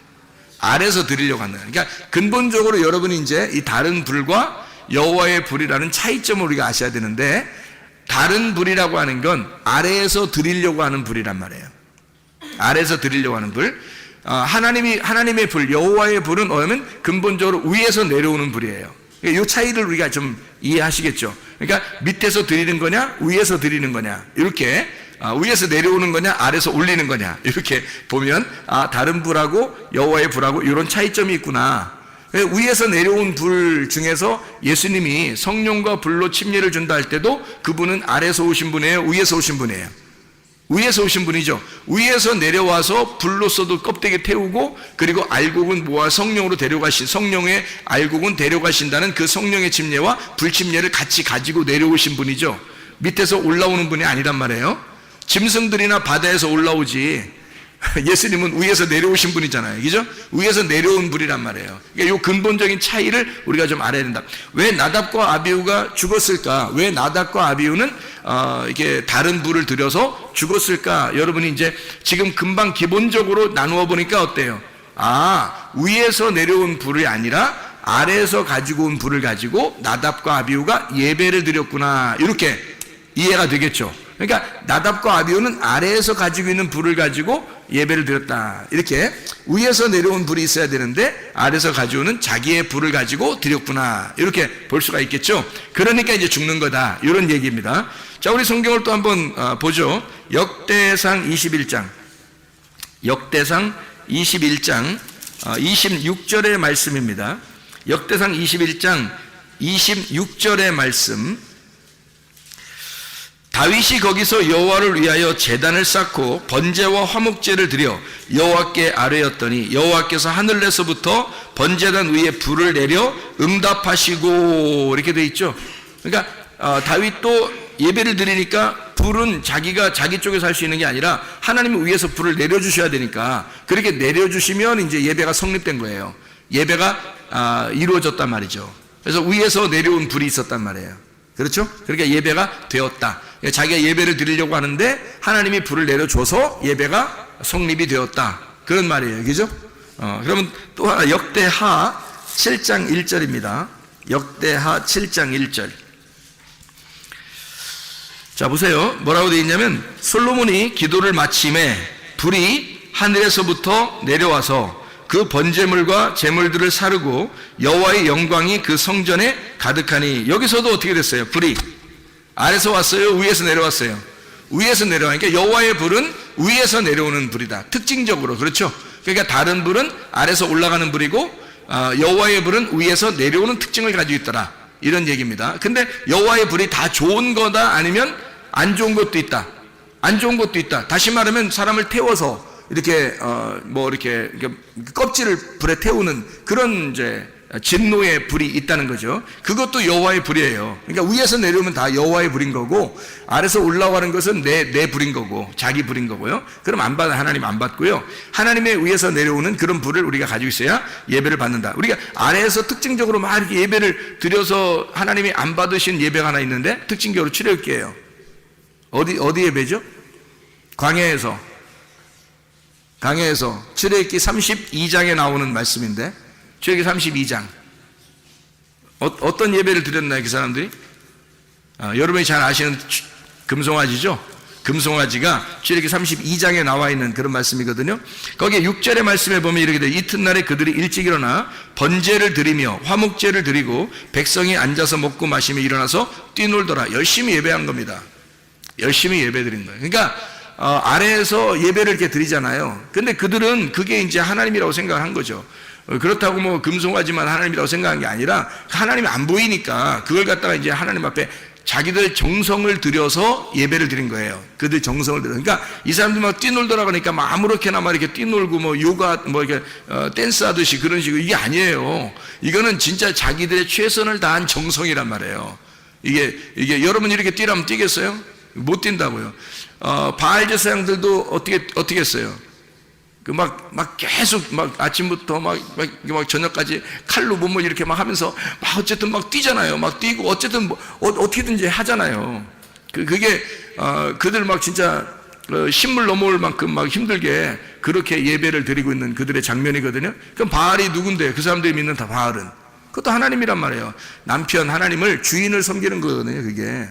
아래에서 드리려고 한 거예요. 그러니까 근본적으로 여러분이 이제 이 다른 불과 여호와의 불이라는 차이점을 우리가 아셔야 되는데, 다른 불이라고 하는 건 아래에서 드리려고 하는 불이란 말이에요. 아래에서 드리려고 하는 불. 하나님의 불, 여호와의 불은 뭐냐면 근본적으로 위에서 내려오는 불이에요. 이 차이를 우리가 좀 이해하시겠죠. 그러니까 밑에서 드리는 거냐, 위에서 드리는 거냐, 이렇게 위에서 내려오는 거냐, 아래에서 올리는 거냐, 이렇게 보면 다른 불하고 여호와의 불하고 이런 차이점이 있구나. 위에서 내려온 불 중에서 예수님이 성령과 불로 침례를 준다 할 때도 그분은 아래에서 오신 분이에요, 위에서 오신 분이에요? 위에서 오신 분이죠. 위에서 내려와서 불로서도 껍데기 태우고, 그리고 알곡은 모아 성령으로 성령의 알곡은 데려가신다는 그 성령의 침례와 불침례를 같이 가지고 내려오신 분이죠. 밑에서 올라오는 분이 아니란 말이에요. 짐승들이나 바다에서 올라오지 예수님은 위에서 내려오신 분이잖아요. 그죠? 위에서 내려온 분이란 말이에요. 그러니까 이 근본적인 차이를 우리가 좀 알아야 된다. 왜 나답과 아비후가 죽었을까? 왜 나답과 아비후는 이게 다른 불을 들여서 죽었을까? 여러분이 이제 지금 금방 기본적으로 나누어 보니까 어때요? 위에서 내려온 불이 아니라 아래에서 가지고 온 불을 가지고 나답과 아비후가 예배를 드렸구나, 이렇게 이해가 되겠죠. 그러니까 나답과 아비후는 아래에서 가지고 있는 불을 가지고 예배를 드렸다, 이렇게 위에서 내려온 불이 있어야 되는데 아래에서 가져오는 자기의 불을 가지고 드렸구나, 이렇게 볼 수가 있겠죠. 그러니까 이제 죽는 거다, 이런 얘기입니다. 자, 우리 성경을 또 한번 보죠. 역대상 21장 26절의 말씀입니다. 역대상 21장 26절의 말씀. 다윗이 거기서 여호와를 위하여 제단을 쌓고 번제와 화목제를 드려 여호와께 아뢰었더니 여호와께서 하늘에서부터 번제단 위에 불을 내려 응답하시고, 이렇게 돼 있죠. 그러니까 다윗도 예배를 드리니까 불은 자기가 자기 쪽에서 할 수 있는 게 아니라 하나님이 위에서 불을 내려주셔야 되니까, 그렇게 내려주시면 이제 예배가 성립된 거예요. 예배가 이루어졌단 말이죠. 그래서 위에서 내려온 불이 있었단 말이에요. 그렇죠? 그러니까 예배가 되었다. 자기가 예배를 드리려고 하는데 하나님이 불을 내려줘서 예배가 성립이 되었다, 그런 말이에요. 그죠? 그러면 또 하나, 역대하 7장 1절입니다. 역대하 7장 1절. 자, 보세요. 뭐라고 되어 있냐면, 솔로몬이 기도를 마침에 불이 하늘에서부터 내려와서 그 번제물과 제물들을 사르고 여호와의 영광이 그 성전에 가득하니. 여기서도 어떻게 됐어요? 불이 아래에서 왔어요, 위에서 내려왔어요? 위에서 내려가니까 여호와의 불은 위에서 내려오는 불이다, 특징적으로. 그렇죠? 그러니까 다른 불은 아래에서 올라가는 불이고 여호와의 불은 위에서 내려오는 특징을 가지고 있더라, 이런 얘기입니다. 근데 여호와의 불이 다 좋은 거다, 아니면 안 좋은 것도 있다? 안 좋은 것도 있다. 다시 말하면 사람을 태워서 이렇게 이렇게 껍질을 불에 태우는 그런 이제 진노의 불이 있다는 거죠. 그것도 여호와의 불이에요. 그러니까 위에서 내려오면 다 여호와의 불인 거고, 아래서 올라가는 것은 내 불인 거고, 자기 불인 거고요. 그럼 안 받아, 하나님 안 받고요. 하나님의 위에서 내려오는 그런 불을 우리가 가지고 있어야 예배를 받는다. 우리가 아래에서 특징적으로 막 이렇게 예배를 드려서 하나님이 안 받으신 예배가 하나 있는데, 특징적으로 출애굽기예요. 어디 예배죠? 광야에서 출애굽기 32장에 나오는 말씀인데, 출애굽기 32장 어떤 예배를 드렸나요, 그 사람들이? 여러분이 잘 아시는 금송아지죠? 금송아지가 출애굽기 32장에 나와 있는 그런 말씀이거든요. 거기에 6절의 말씀에 보면 이렇게 돼요. 이튿날에 그들이 일찍 일어나 번제를 드리며 화목제를 드리고 백성이 앉아서 먹고 마시며 일어나서 뛰놀더라. 열심히 예배한 겁니다. 열심히 예배 드린 거예요. 그러니까 아래에서 예배를 이렇게 드리잖아요. 근데 그들은 그게 이제 하나님이라고 생각한 거죠. 그렇다고 뭐 금송아지만 하나님이라고 생각한 게 아니라 하나님이 안 보이니까 그걸 갖다가 이제 하나님 앞에 자기들 정성을 들여서 예배를 드린 거예요. 그들 정성을 들여. 그러니까 이 사람들이 막 뛰놀더라 그러니까 막 아무렇게나 막 이렇게 뛰놀고 뭐 요가 뭐 이렇게 댄스 하듯이 그런 식으로, 이게 아니에요. 이거는 진짜 자기들의 최선을 다한 정성이란 말이에요. 이게 여러분 이렇게 뛰라면 뛰겠어요? 못 뛴다고요. 바알 제사장들도 어떻게 했어요? 막 계속 막 아침부터 막 저녁까지 칼로 몸을 이렇게 막 하면서 막 어쨌든 막 뛰잖아요. 막 뛰고 어쨌든 뭐 어떻게든지 하잖아요. 그게 그들 막 진짜 신물 넘어올 만큼 막 힘들게 그렇게 예배를 드리고 있는 그들의 장면이거든요. 그럼 바알이 누군데? 그 사람들이 믿는 다 바알은 그것도 하나님이란 말이에요. 남편 하나님을, 주인을 섬기는 거거든요, 그게.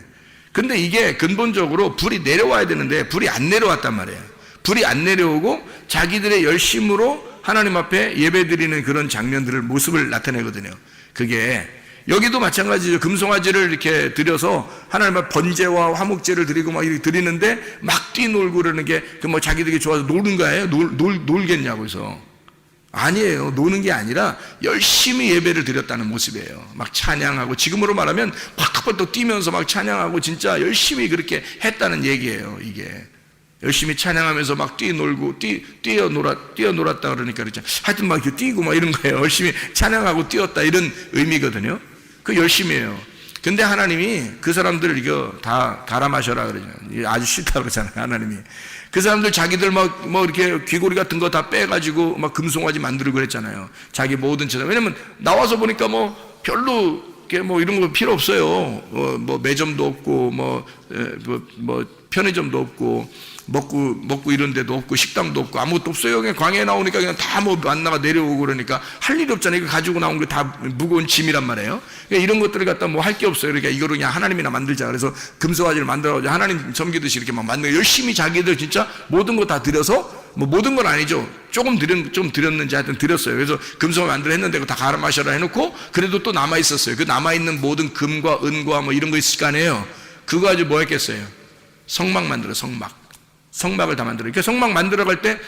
근데 이게 근본적으로 불이 내려와야 되는데 불이 안 내려왔단 말이에요. 불이 안 내려오고 자기들의 열심으로 하나님 앞에 예배드리는 그런 장면들을, 모습을 나타내거든요. 그게 여기도 마찬가지죠. 금송아지를 이렇게 드려서 하나님 앞에 번제와 화목제를 드리고 막 이렇게 드리는데 막 뛰놀고 그러는 게 그 뭐 자기들이 좋아서 노는 거예요? 놀겠냐고 해서. 아니에요. 노는 게 아니라 열심히 예배를 드렸다는 모습이에요. 막 찬양하고, 지금으로 말하면 팍팍팍 뛰면서 막 찬양하고 진짜 열심히 그렇게 했다는 얘기예요. 이게 열심히 찬양하면서 막 뛰놀고 뛰어놀았다 그러니까 그렇죠. 하여튼 막 이렇게 뛰고 막 이런 거예요. 열심히 찬양하고 뛰었다, 이런 의미거든요. 그 열심이에요. 근데 하나님이 그 사람들을 이거 다 갈아 마셔라 그러죠. 아주 싫다 그러잖아요, 하나님이. 그 사람들 자기들 뭐 이렇게 귀고리 같은 거 다 빼가지고 막 금송아지 만들고 그랬잖아요. 자기 모든 재산. 왜냐면 나와서 보니까 뭐 별로 뭐 이런 거 필요 없어요. 뭐 매점도 없고 뭐 편의점도 없고 먹고 이런 데도 없고 식당도 없고 아무것도 없어요. 그냥 광야에 나오니까 그냥 다 뭐 만나가 내려오고 그러니까 할 일이 없잖아요. 이거 가지고 나온 게 다 무거운 짐이란 말이에요. 그러니까 이런 것들을 갖다 뭐 할 게 없어요. 그러니까 이거를 그냥 하나님이나 만들자. 그래서 금송아지를 만들어가지고 하나님 섬기듯이 이렇게 막 만들고 열심히 자기들 진짜 모든 거 다 들여서, 뭐 모든 건 아니죠. 좀 드렸는지 하여튼 드렸어요. 그래서 금송을 만들어 했는데 그거 다 갈아 마셔라 해놓고 그래도 또 남아 있었어요. 그 남아 있는 모든 금과 은과 뭐 이런 거 있을 거 아니에요. 그거 가지고 뭐 했겠어요? 성막 만들어, 성막을 다 만들어. 이렇게 성막 만들어 갈 때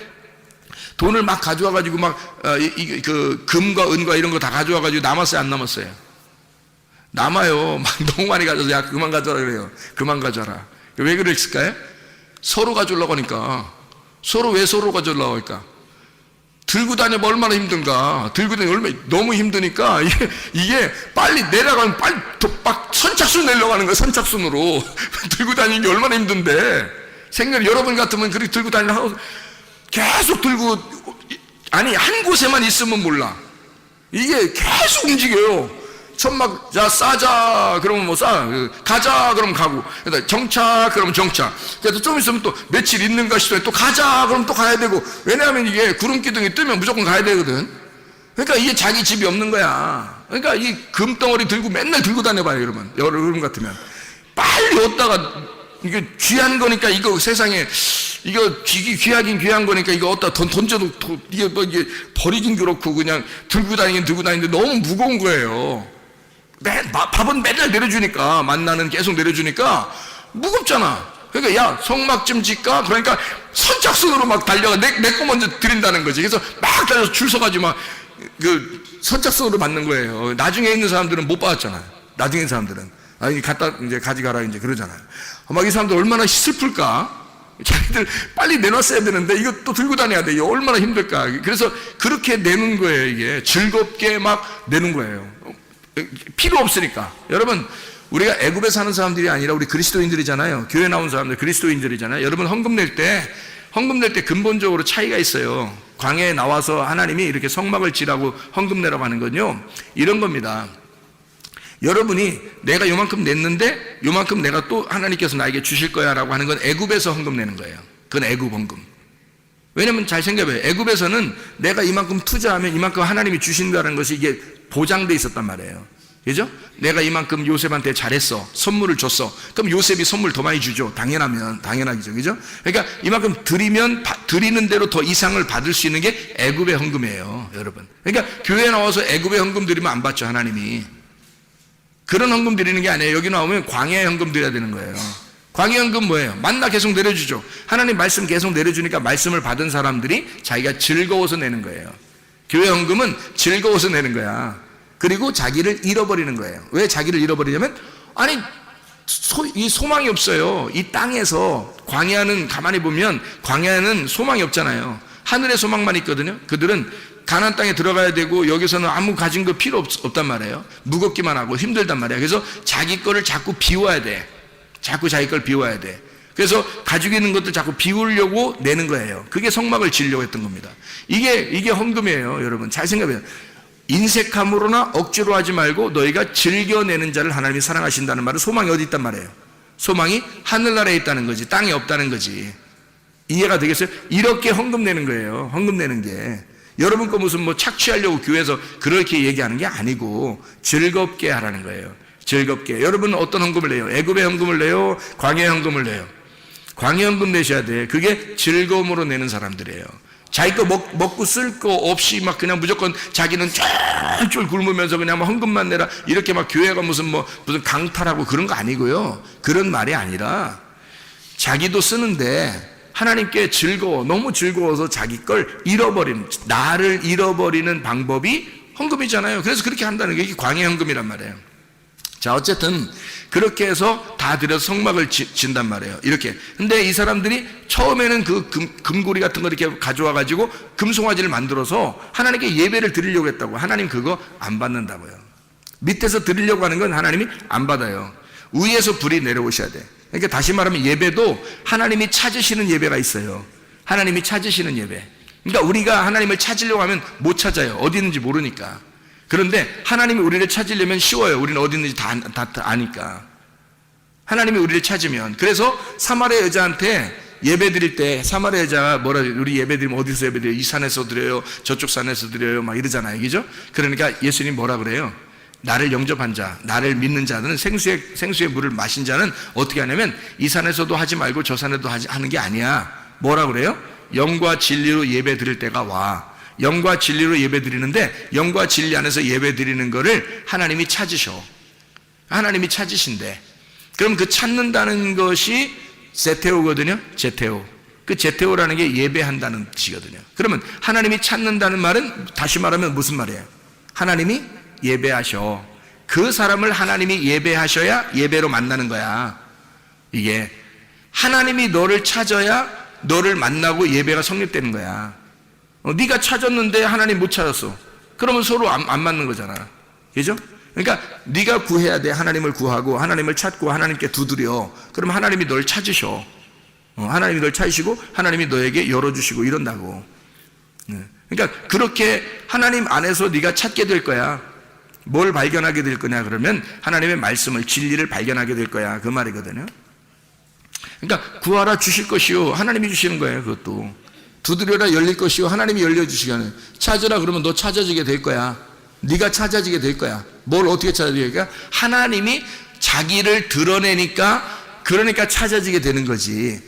돈을 막 가져와가지고 그 금과 은과 이런 거 다 가져와가지고 남았어요, 안 남았어요? 남아요. 막 너무 많이 가져서 야 그만 가져라 그래요. 그만 가져라. 왜 그랬을까요? 서로 가져오려고 하니까. 왜 서로 가져오려고 할까? 들고 다니면 얼마나 힘든가. 들고 다니면 얼마나 너무 힘드니까 이게 빨리 내려가면 빨리 막 선착순 내려고 하는 거예요. 선착순으로 들고 다니는 게 얼마나 힘든데. 생각, 여러분 같으면 그렇게 들고 다니려고 계속 들고, 아니 한 곳에만 있으면 몰라. 이게 계속 움직여요. 천막, 자 싸자 그러면 뭐 가자 그러면 가고, 정차 그러면 정차. 그래서 좀 있으면 또 며칠 있는가 싶어요. 또 가자 그러면 또 가야 되고. 왜냐하면 이게 구름기둥이 뜨면 무조건 가야 되거든. 그러니까 이게 자기 집이 없는 거야. 그러니까 이 금덩어리 들고 맨날 들고 다녀봐요, 여러분 같으면. 빨리 얻다가, 이게 귀한 거니까, 이거 세상에 이거 귀하긴 귀한 거니까 이거 어디다 던져도 이게 버리긴 그렇고 그냥 들고 다니는데 너무 무거운 거예요. 밥은 맨날 내려주니까, 만나는 계속 내려주니까 무겁잖아. 그러니까 야 성막 좀 짓까? 그러니까 선착순으로 막 달려가 내 거 먼저 드린다는 거지. 그래서 막 달려서 줄 서가지고 막 그 선착순으로 받는 거예요. 나중에 있는 사람들은 못 받았잖아요. 나중에 있는 사람들은 이제 가져가라 이제 그러잖아요. 막 이 사람들 얼마나 슬플까? 자기들 빨리 내놨어야 되는데 이거 또 들고 다녀야 돼. 이게 얼마나 힘들까. 그래서 그렇게 내는 거예요. 이게 즐겁게 막 내는 거예요. 필요 없으니까. 여러분, 우리가 애굽에 사는 사람들이 아니라 우리 그리스도인들이잖아요. 교회 나온 사람들 그리스도인들이잖아요. 여러분, 헌금 낼 때 근본적으로 차이가 있어요. 광야에 나와서 하나님이 이렇게 성막을 지라고 헌금 내라고 하는 건요, 이런 겁니다. 여러분이 내가 요만큼 냈는데 요만큼 내가 또 하나님께서 나에게 주실 거야 라고 하는 건 애굽에서 헌금 내는 거예요. 그건 애굽 헌금. 왜냐면 잘 생각해봐요. 애굽에서는 내가 이만큼 투자하면 이만큼 하나님이 주신다는 것이 이게 보장돼 있었단 말이에요. 그죠? 내가 이만큼 요셉한테 잘했어, 선물을 줬어, 그럼 요셉이 선물 더 많이 주죠. 당연하죠. 그죠? 그러니까 이만큼 드리는 대로 더 이상을 받을 수 있는 게 애굽의 헌금이에요, 여러분. 그러니까 교회에 나와서 애굽의 헌금 드리면 안 받죠, 하나님이. 그런 헌금 드리는 게 아니에요. 여기 나오면 광야의 헌금 드려야 되는 거예요. 광야 헌금 뭐예요? 만나 계속 내려주죠. 하나님 말씀 계속 내려주니까 말씀을 받은 사람들이 자기가 즐거워서 내는 거예요. 교회 헌금은 즐거워서 내는 거야. 그리고 자기를 잃어버리는 거예요. 왜 자기를 잃어버리냐면, 아니 이 소망이 없어요. 이 땅에서 광야는, 가만히 보면 광야는 소망이 없잖아요. 하늘의 소망만 있거든요. 그들은 가나안 땅에 들어가야 되고 여기서는 아무 가진 거 필요 없단 말이에요. 무겁기만 하고 힘들단 말이에요. 그래서 자기 거를 자꾸 비워야 돼. 자꾸 자기 걸 비워야 돼. 그래서 가지고 있는 것도 자꾸 비우려고 내는 거예요. 그게 성막을 지으려고 했던 겁니다. 이게 헌금이에요, 여러분. 잘 생각해요. 인색함으로나 억지로 하지 말고 너희가 즐겨내는 자를 하나님이 사랑하신다는 말은 소망이 어디 있단 말이에요? 소망이 하늘나라에 있다는 거지, 땅에 없다는 거지. 이해가 되겠어요? 이렇게 헌금 내는 거예요. 헌금 내는 게. 여러분 거 무슨 뭐 착취하려고 교회에서 그렇게 얘기하는 게 아니고 즐겁게 하라는 거예요. 즐겁게. 여러분은 어떤 헌금을 내요? 애굽의 헌금을 내요? 광야의 헌금을 내요? 광야 헌금 내셔야 돼. 그게 즐거움으로 내는 사람들이에요. 자기 거 먹고 쓸 거 없이 막 그냥 무조건 자기는 쫄쫄 굶으면서 그냥 막 헌금만 내라, 이렇게 막 교회가 무슨 강탈하고 그런 거 아니고요. 그런 말이 아니라 자기도 쓰는데 하나님께 너무 즐거워서 자기 걸 나를 잃어버리는 방법이 헌금이잖아요. 그래서 그렇게 한다는 게 이게 광야 헌금이란 말이에요. 자, 어쨌든 그렇게 해서 다 들여서 성막을 진단 말이에요. 이렇게. 근데 이 사람들이 처음에는 그 금고리 같은 거 이렇게 가져와 가지고 금송아지를 만들어서 하나님께 예배를 드리려고 했다고. 하나님 그거 안 받는다고요. 밑에서 드리려고 하는 건 하나님이 안 받아요. 위에서 불이 내려오셔야 돼. 그러니까 다시 말하면 예배도 하나님이 찾으시는 예배가 있어요. 하나님이 찾으시는 예배. 그러니까 우리가 하나님을 찾으려고 하면 못 찾아요. 어디 있는지 모르니까. 그런데 하나님이 우리를 찾으려면 쉬워요. 우리는 어디 있는지 다 아니까. 하나님이 우리를 찾으면. 그래서 사마리아 여자한테 예배 드릴 때 사마리아 여자가 우리 예배 드리면 어디서 예배 드려요? 이 산에서 드려요? 저쪽 산에서 드려요? 막 이러잖아요. 그죠? 그러니까 예수님 뭐라 그래요? 나를 영접한 자, 나를 믿는 자들은 생수의 물을 마신 자는 어떻게 하냐면 이 산에서도 하지 말고 저 산에도 하는 게 아니야. 뭐라 그래요? 영과 진리로 예배 드릴 때가 와. 영과 진리로 예배 드리는데 영과 진리 안에서 예배 드리는 거를 하나님이 찾으셔. 하나님이 찾으신대. 그럼 그 찾는다는 것이 제테오거든요. 제테오. 그 제테오라는 게 예배한다는 뜻이거든요. 그러면 하나님이 찾는다는 말은 다시 말하면 무슨 말이에요? 하나님이 예배하셔. 그 사람을 하나님이 예배하셔야 예배로 만나는 거야. 이게 하나님이 너를 찾아야 너를 만나고 예배가 성립되는 거야. 네가 찾았는데 하나님 못 찾았어. 그러면 서로 안 맞는 거잖아. 그죠? 그러니까 네가 구해야 돼. 하나님을 구하고 하나님을 찾고 하나님께 두드려. 그럼 하나님이 널 찾으셔. 하나님이 널 찾으시고 하나님이 너에게 열어주시고 이런다고. 그러니까 그렇게 하나님 안에서 네가 찾게 될 거야. 뭘 발견하게 될 거냐 그러면 하나님의 말씀을, 진리를 발견하게 될 거야. 그 말이거든요. 그러니까 구하라 주실 것이요, 하나님이 주시는 거예요. 그것도 두드려라 열릴 것이요, 하나님이 열려주시게 하는. 찾으라 그러면 너 찾아지게 될 거야. 네가 찾아지게 될 거야. 뭘 어떻게 찾아지게 될까? 하나님이 자기를 드러내니까, 그러니까 찾아지게 되는 거지.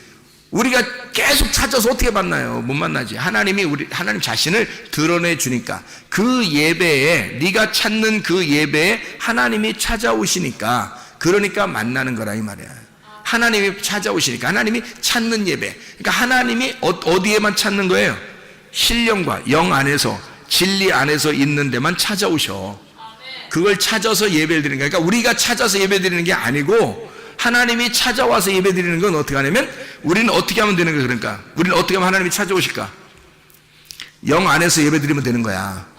우리가 계속 찾아서 어떻게 만나요? 못 만나지. 하나님 자신을 드러내 주니까, 그 예배에, 네가 찾는 그 예배에 하나님이 찾아오시니까, 그러니까 만나는 거라 이 말이야. 하나님이 찾아오시니까, 하나님이 찾는 예배. 그러니까 하나님이 어디에만 찾는 거예요? 신령과 영 안에서, 진리 안에서 있는 데만 찾아오셔. 그걸 찾아서 예배를 드리는 거야. 그러니까 우리가 찾아서 예배 드리는 게 아니고 하나님이 찾아와서 예배 드리는 건 어떻게 하냐면, 우리는 어떻게 하면 되는 거야? 그러니까 우리는 어떻게 하면 하나님이 찾아오실까? 영 안에서 예배 드리면 되는 거야.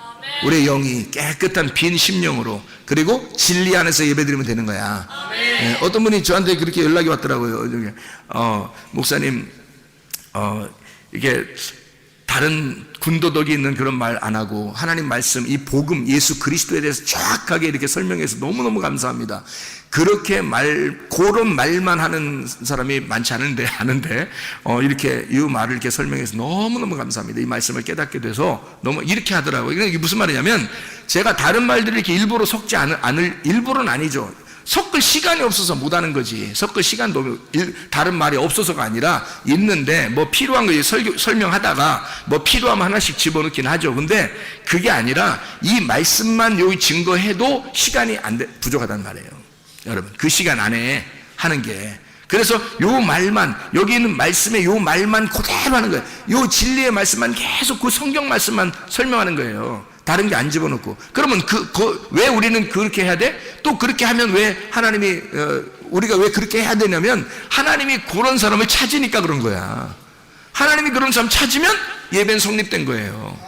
우리의 영이 깨끗한 빈 심령으로, 그리고 진리 안에서 예배 드리면 되는 거야. 네, 어떤 분이 저한테 그렇게 연락이 왔더라고요. 목사님, 이게 다른 군더더기 있는 그런 말 안 하고 하나님 말씀, 이 복음, 예수 그리스도에 대해서 정확하게 이렇게 설명해서 너무너무 감사합니다. 그렇게 그런 말만 하는 사람이 많지 않은데, 이렇게 이 말을 이렇게 설명해서 너무너무 감사합니다. 이 말씀을 깨닫게 돼서 너무 이렇게 하더라고요. 이게 무슨 말이냐면, 제가 다른 말들을 이렇게 일부러 섞지 않을, 일부러는 아니죠. 섞을 시간이 없어서 못 하는 거지. 섞을 시간도 다른 말이 없어서가 아니라 있는데, 뭐 필요한 거 설명하다가 뭐 필요하면 하나씩 집어넣긴 하죠. 근데 그게 아니라 이 말씀만 여기 증거해도 시간이 부족하단 말이에요. 여러분, 그 시간 안에 하는 게. 그래서 요 말만, 여기 있는 말씀의 요 말만 그대로 하는 거예요. 요 진리의 말씀만 계속 그 성경 말씀만 설명하는 거예요. 다른 게 안 집어넣고. 그러면 왜 우리는 그렇게 해야 돼? 또 그렇게 하면 왜 하나님이, 우리가 왜 그렇게 해야 되냐면, 하나님이 그런 사람을 찾으니까 그런 거야. 하나님이 그런 사람 찾으면 예배는 성립된 거예요.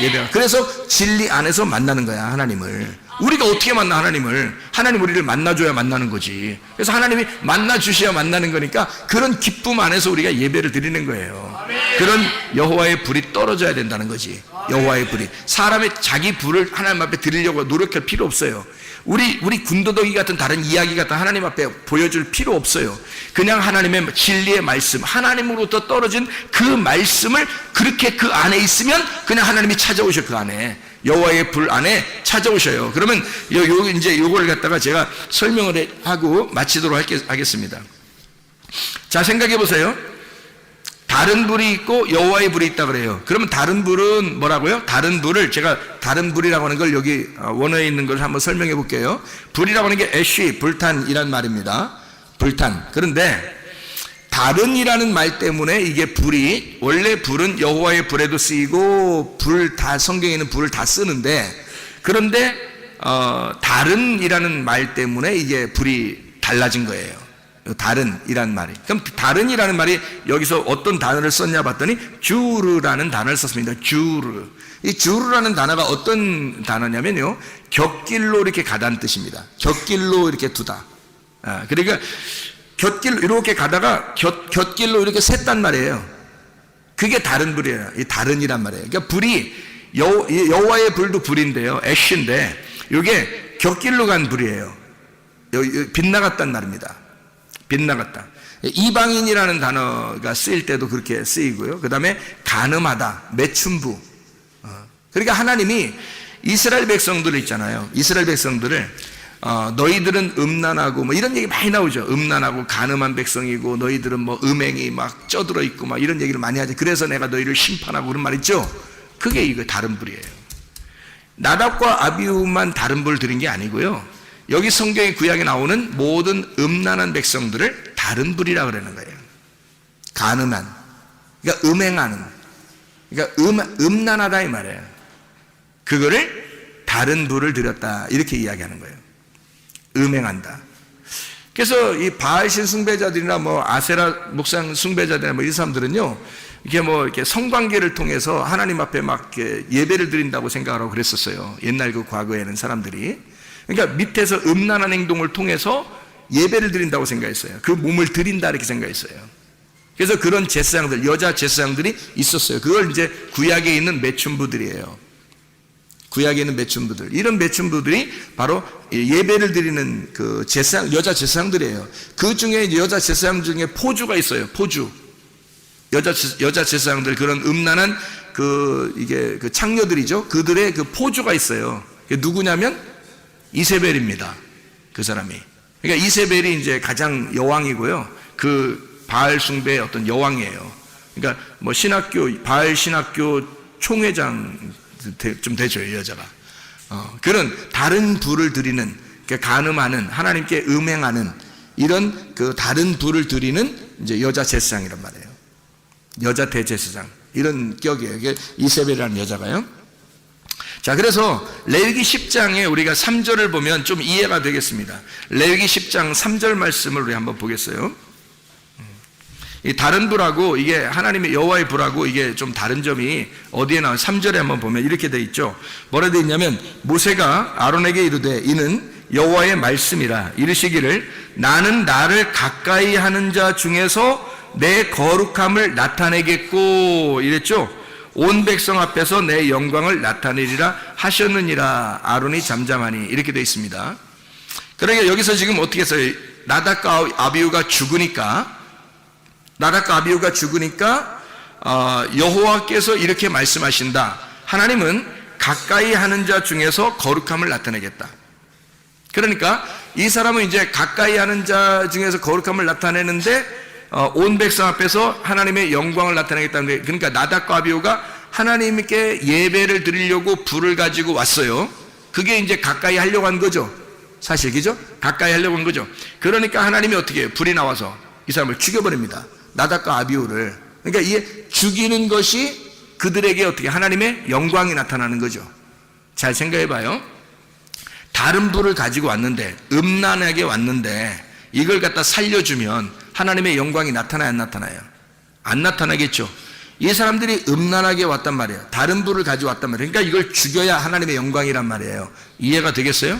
예배가. 그래서 진리 안에서 만나는 거야, 하나님을. 우리가 어떻게 만나, 하나님을? 하나님 우리를 만나줘야 만나는 거지. 그래서 하나님이 만나주셔야 만나는 거니까, 그런 기쁨 안에서 우리가 예배를 드리는 거예요. 그런 여호와의 불이 떨어져야 된다는 거지. 여호와의 불이. 사람의 자기 불을 하나님 앞에 드리려고 노력할 필요 없어요. 우리 군더더기 같은 다른 이야기 같은 하나님 앞에 보여줄 필요 없어요. 그냥 하나님의 진리의 말씀, 하나님으로부터 떨어진 그 말씀을 그렇게 그 안에 있으면 그냥 하나님이 찾아오셔. 그 안에 여호와의 불 안에 찾아오셔요. 그러면 이제 요걸 갖다가 제가 설명을 하고 마치도록 하겠습니다. 자, 생각해 보세요. 다른 불이 있고 여호와의 불이 있다 그래요. 그러면 다른 불은 뭐라고요? 다른 불을 제가 다른 불이라고 하는 걸 여기 원어에 있는 걸 한번 설명해 볼게요. 불이라고 하는 게 애쉬, 불탄이란 말입니다. 불탄. 그런데 다른이라는 말 때문에 이게 불이, 원래 불은 여호와의 불에도 쓰이고 성경에는 불을 다 쓰는데, 그런데 다른이라는 말 때문에 이게 불이 달라진 거예요. 다른이라는 말이. 그럼 다른이라는 말이 여기서 어떤 단어를 썼냐 봤더니 주르라는 단어를 썼습니다. 주르. 이 주르라는 단어가 어떤 단어냐면요, 곁길로 이렇게 가다는 뜻입니다. 곁길로 이렇게 두다. 그러니까 곁길로 이렇게 가다가 곁길로 이렇게 샜단 말이에요. 그게 다른 불이에요. 이 다른이란 말이에요. 그러니까 불이 여호와의 불도 불인데요, 애쉬인데 이게 곁길로 간 불이에요. 빗나갔단 말입니다. 빗나갔다. 이방인이라는 단어가 쓰일 때도 그렇게 쓰이고요. 그 다음에 간음하다, 매춘부. 그러니까 하나님이 이스라엘 백성들 있잖아요. 이스라엘 백성들을 너희들은 음란하고 뭐 이런 얘기 많이 나오죠. 음란하고 간음한 백성이고 너희들은 뭐 음행이 막 쪄들어 있고 막 이런 얘기를 많이 하죠. 그래서 내가 너희를 심판하고 그런 말 있죠. 그게 이거 다른 불이에요. 나답과 아비후만 다른 불 드린 게 아니고요, 여기 성경의 구약에 나오는 모든 음란한 백성들을 다른 불이라고 그러는 거예요. 간음한, 그러니까 음행하는, 그러니까 음란하다 이 말이에요. 그거를 다른 불을 드렸다 이렇게 이야기하는 거예요. 음행한다. 그래서 이 바알신 숭배자들이나 뭐 아세라 목상 숭배자들이나 뭐 이 사람들은요, 이렇게 성관계를 통해서 하나님 앞에 막 예배를 드린다고 생각하고 그랬었어요. 옛날 그 과거에는 사람들이. 그러니까 밑에서 음란한 행동을 통해서 예배를 드린다고 생각했어요. 그 몸을 드린다 이렇게 생각했어요. 그래서 그런 제사장들, 여자 제사장들이 있었어요. 그걸 이제 구약에 있는 매춘부들이에요. 구약에 있는 매춘부들. 이런 매춘부들이 바로 예배를 드리는 그 여자 제사장들이에요. 그 중에 이제 여자 제사장 중에 포주가 있어요. 포주. 여자 제사장들, 그런 음란한 그 창녀들이죠. 그들의 그 포주가 있어요. 그게 누구냐면 이세벨입니다. 그 사람이. 그러니까 이세벨이 이제 가장 여왕이고요. 그 바알 숭배의 어떤 여왕이에요. 그러니까 뭐 바알 신학교 총회장 좀 되죠, 이 여자가. 그런 다른 불을 드리는, 그러니까 간음하는, 하나님께 음행하는 이런 그 다른 불을 드리는 이제 여자 제사장이란 말이에요. 여자 대제사장. 이런 격이에요. 이게 이세벨이라는 여자가요. 자, 그래서 레위기 10장에 우리가 3절을 보면 좀 이해가 되겠습니다. 레위기 10장 3절 말씀을 우리 한번 보겠어요. 이 다른 불하고 이게 하나님의 여호와의 불하고 이게 좀 다른 점이 어디에 나와요? 3절에 한번 보면 이렇게 돼 있죠. 뭐라 돼 있냐면 모세가 아론에게 이르되 이는 여호와의 말씀이라 이르시기를 나는 나를 가까이 하는 자 중에서 내 거룩함을 나타내겠고 이랬죠. 온 백성 앞에서 내 영광을 나타내리라 하셨느니라. 아론이 잠잠하니 이렇게 돼 있습니다. 그러니까 여기서 지금 어떻게 했어요? 나답과 아비후가 죽으니까 여호와께서 이렇게 말씀하신다. 하나님은 가까이 하는 자 중에서 거룩함을 나타내겠다. 그러니까 이 사람은 이제 가까이 하는 자 중에서 거룩함을 나타내는데 온 백성 앞에서 하나님의 영광을 나타내겠다는 거예요. 그러니까 나답과 아비후가 하나님께 예배를 드리려고 불을 가지고 왔어요. 그게 이제 가까이 하려고 한 거죠. 사실 그죠? 가까이 하려고 한 거죠. 그러니까 하나님이 어떻게 해요? 불이 나와서 이 사람을 죽여버립니다. 나답과 아비후를. 그러니까 이게 죽이는 것이 그들에게 어떻게 하나님의 영광이 나타나는 거죠. 잘 생각해 봐요. 다른 불을 가지고 왔는데, 음란하게 왔는데 이걸 갖다 살려주면 하나님의 영광이 나타나요, 안 나타나요? 안 나타나겠죠. 이 사람들이 음란하게 왔단 말이에요. 다른 불을 가지고 왔단 말이에요. 그러니까 이걸 죽여야 하나님의 영광이란 말이에요. 이해가 되겠어요?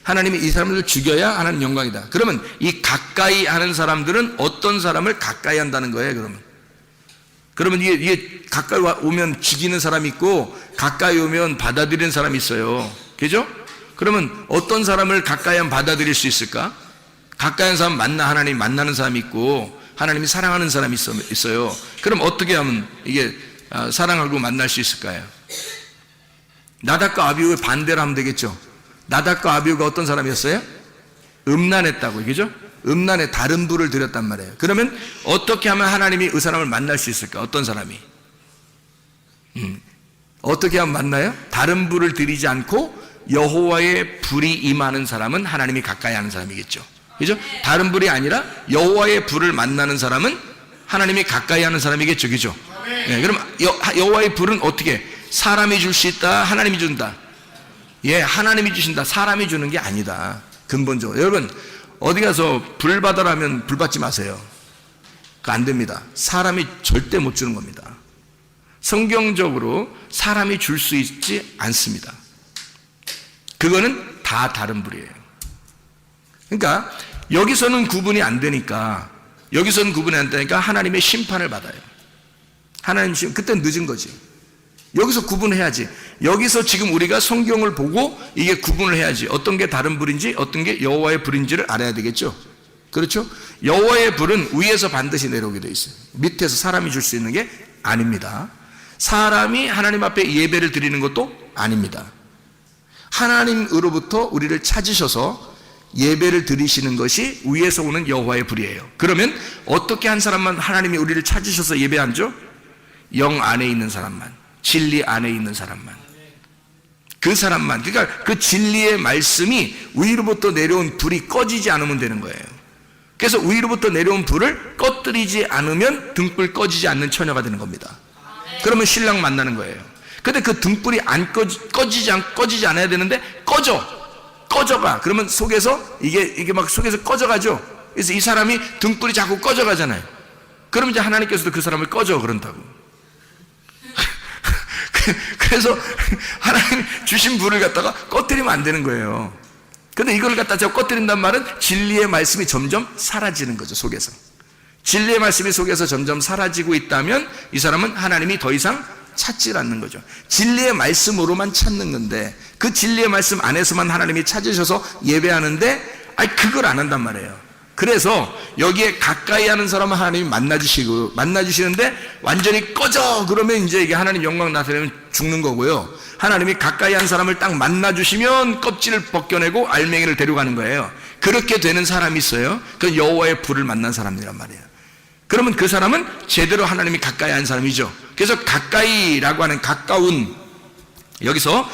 하나님이 이 사람들을 죽여야 하나님 영광이다. 그러면 이 가까이 하는 사람들은 어떤 사람을 가까이 한다는 거예요, 그러면 이게 가까이 오면 죽이는 사람이 있고 가까이 오면 받아들이는 사람이 있어요. 그죠? 그러면 어떤 사람을 가까이 하면 받아들일 수 있을까? 가까이 하는 사람 하나님 만나는 사람이 있고 하나님이 사랑하는 사람이 있어요. 그럼 어떻게 하면 이게 사랑하고 만날 수 있을까요? 나답과 아비후의 반대로 하면 되겠죠. 나답과 아비후가 어떤 사람이었어요? 음란했다고, 그죠? 음란에 다른 불을 드렸단 말이에요. 그러면 어떻게 하면 하나님이 그 사람을 만날 수 있을까? 어떤 사람이? 어떻게 하면 만나요? 다른 불을 드리지 않고 여호와의 불이 임하는 사람은 하나님이 가까이 하는 사람이겠죠. 그죠? 다른 불이 아니라 여호와의 불을 만나는 사람은 하나님이 가까이 하는 사람이겠죠. 그죠? 네, 그럼 여호와의 불은 어떻게? 사람이 줄 수 있다, 하나님이 준다. 예, 하나님이 주신다, 사람이 주는 게 아니다. 근본적으로. 여러분, 어디 가서 불 받아라 하면 불 받지 마세요. 그거 안 됩니다. 사람이 절대 못 주는 겁니다. 성경적으로 사람이 줄 수 있지 않습니다. 그거는 다 다른 불이에요. 그러니까 여기서는 구분이 안 되니까 하나님의 심판을 받아요. 하나님 심판, 그때는 늦은 거지. 여기서 구분해야지. 여기서 지금 우리가 성경을 보고 이게 구분을 해야지. 어떤 게 다른 불인지 어떤 게 여호와의 불인지를 알아야 되겠죠. 그렇죠? 여호와의 불은 위에서 반드시 내려오게 돼 있어요. 밑에서 사람이 줄 수 있는 게 아닙니다. 사람이 하나님 앞에 예배를 드리는 것도 아닙니다. 하나님으로부터 우리를 찾으셔서 예배를 드리시는 것이 위에서 오는 여호와의 불이에요. 그러면 어떻게 한 사람만 하나님이 우리를 찾으셔서 예배하죠? 영 안에 있는 사람만, 진리 안에 있는 사람만, 그 사람만. 그러니까 그 진리의 말씀이 위로부터 내려온 불이 꺼지지 않으면 되는 거예요. 그래서 위로부터 내려온 불을 꺼뜨리지 않으면 등불 꺼지지 않는 처녀가 되는 겁니다. 그러면 신랑 만나는 거예요. 근데 그 등불이 안 꺼지지 않아야 되는데 꺼져가. 그러면 속에서 이게 막 속에서 꺼져가죠. 그래서 이 사람이 등불이 자꾸 꺼져가잖아요. 그럼 이제 하나님께서도 그 사람을 꺼져 그런다고. 그래서 하나님 주신 불을 갖다가 꺼뜨리면 안 되는 거예요. 근데 이걸 갖다 제가 꺼뜨린단 말은 진리의 말씀이 점점 사라지는 거죠, 속에서. 진리의 말씀이 속에서 점점 사라지고 있다면 이 사람은 하나님이 더 이상 찾지 않는 거죠. 진리의 말씀으로만 찾는 건데 그 진리의 말씀 안에서만 하나님이 찾으셔서 예배하는데 그걸 안 한단 말이에요. 그래서 여기에 가까이 하는 사람은 하나님이 만나주시는데 완전히 꺼져 그러면 이제 이게 하나님 영광 나타내면 죽는 거고요. 하나님이 가까이 한 사람을 딱 만나주시면 껍질을 벗겨내고 알맹이를 데려가는 거예요. 그렇게 되는 사람이 있어요. 그건 여호와의 불을 만난 사람이란 말이에요. 그러면 그 사람은 제대로 하나님이 가까이 한 사람이죠. 그래서 가까이라고 하는 가까운, 여기서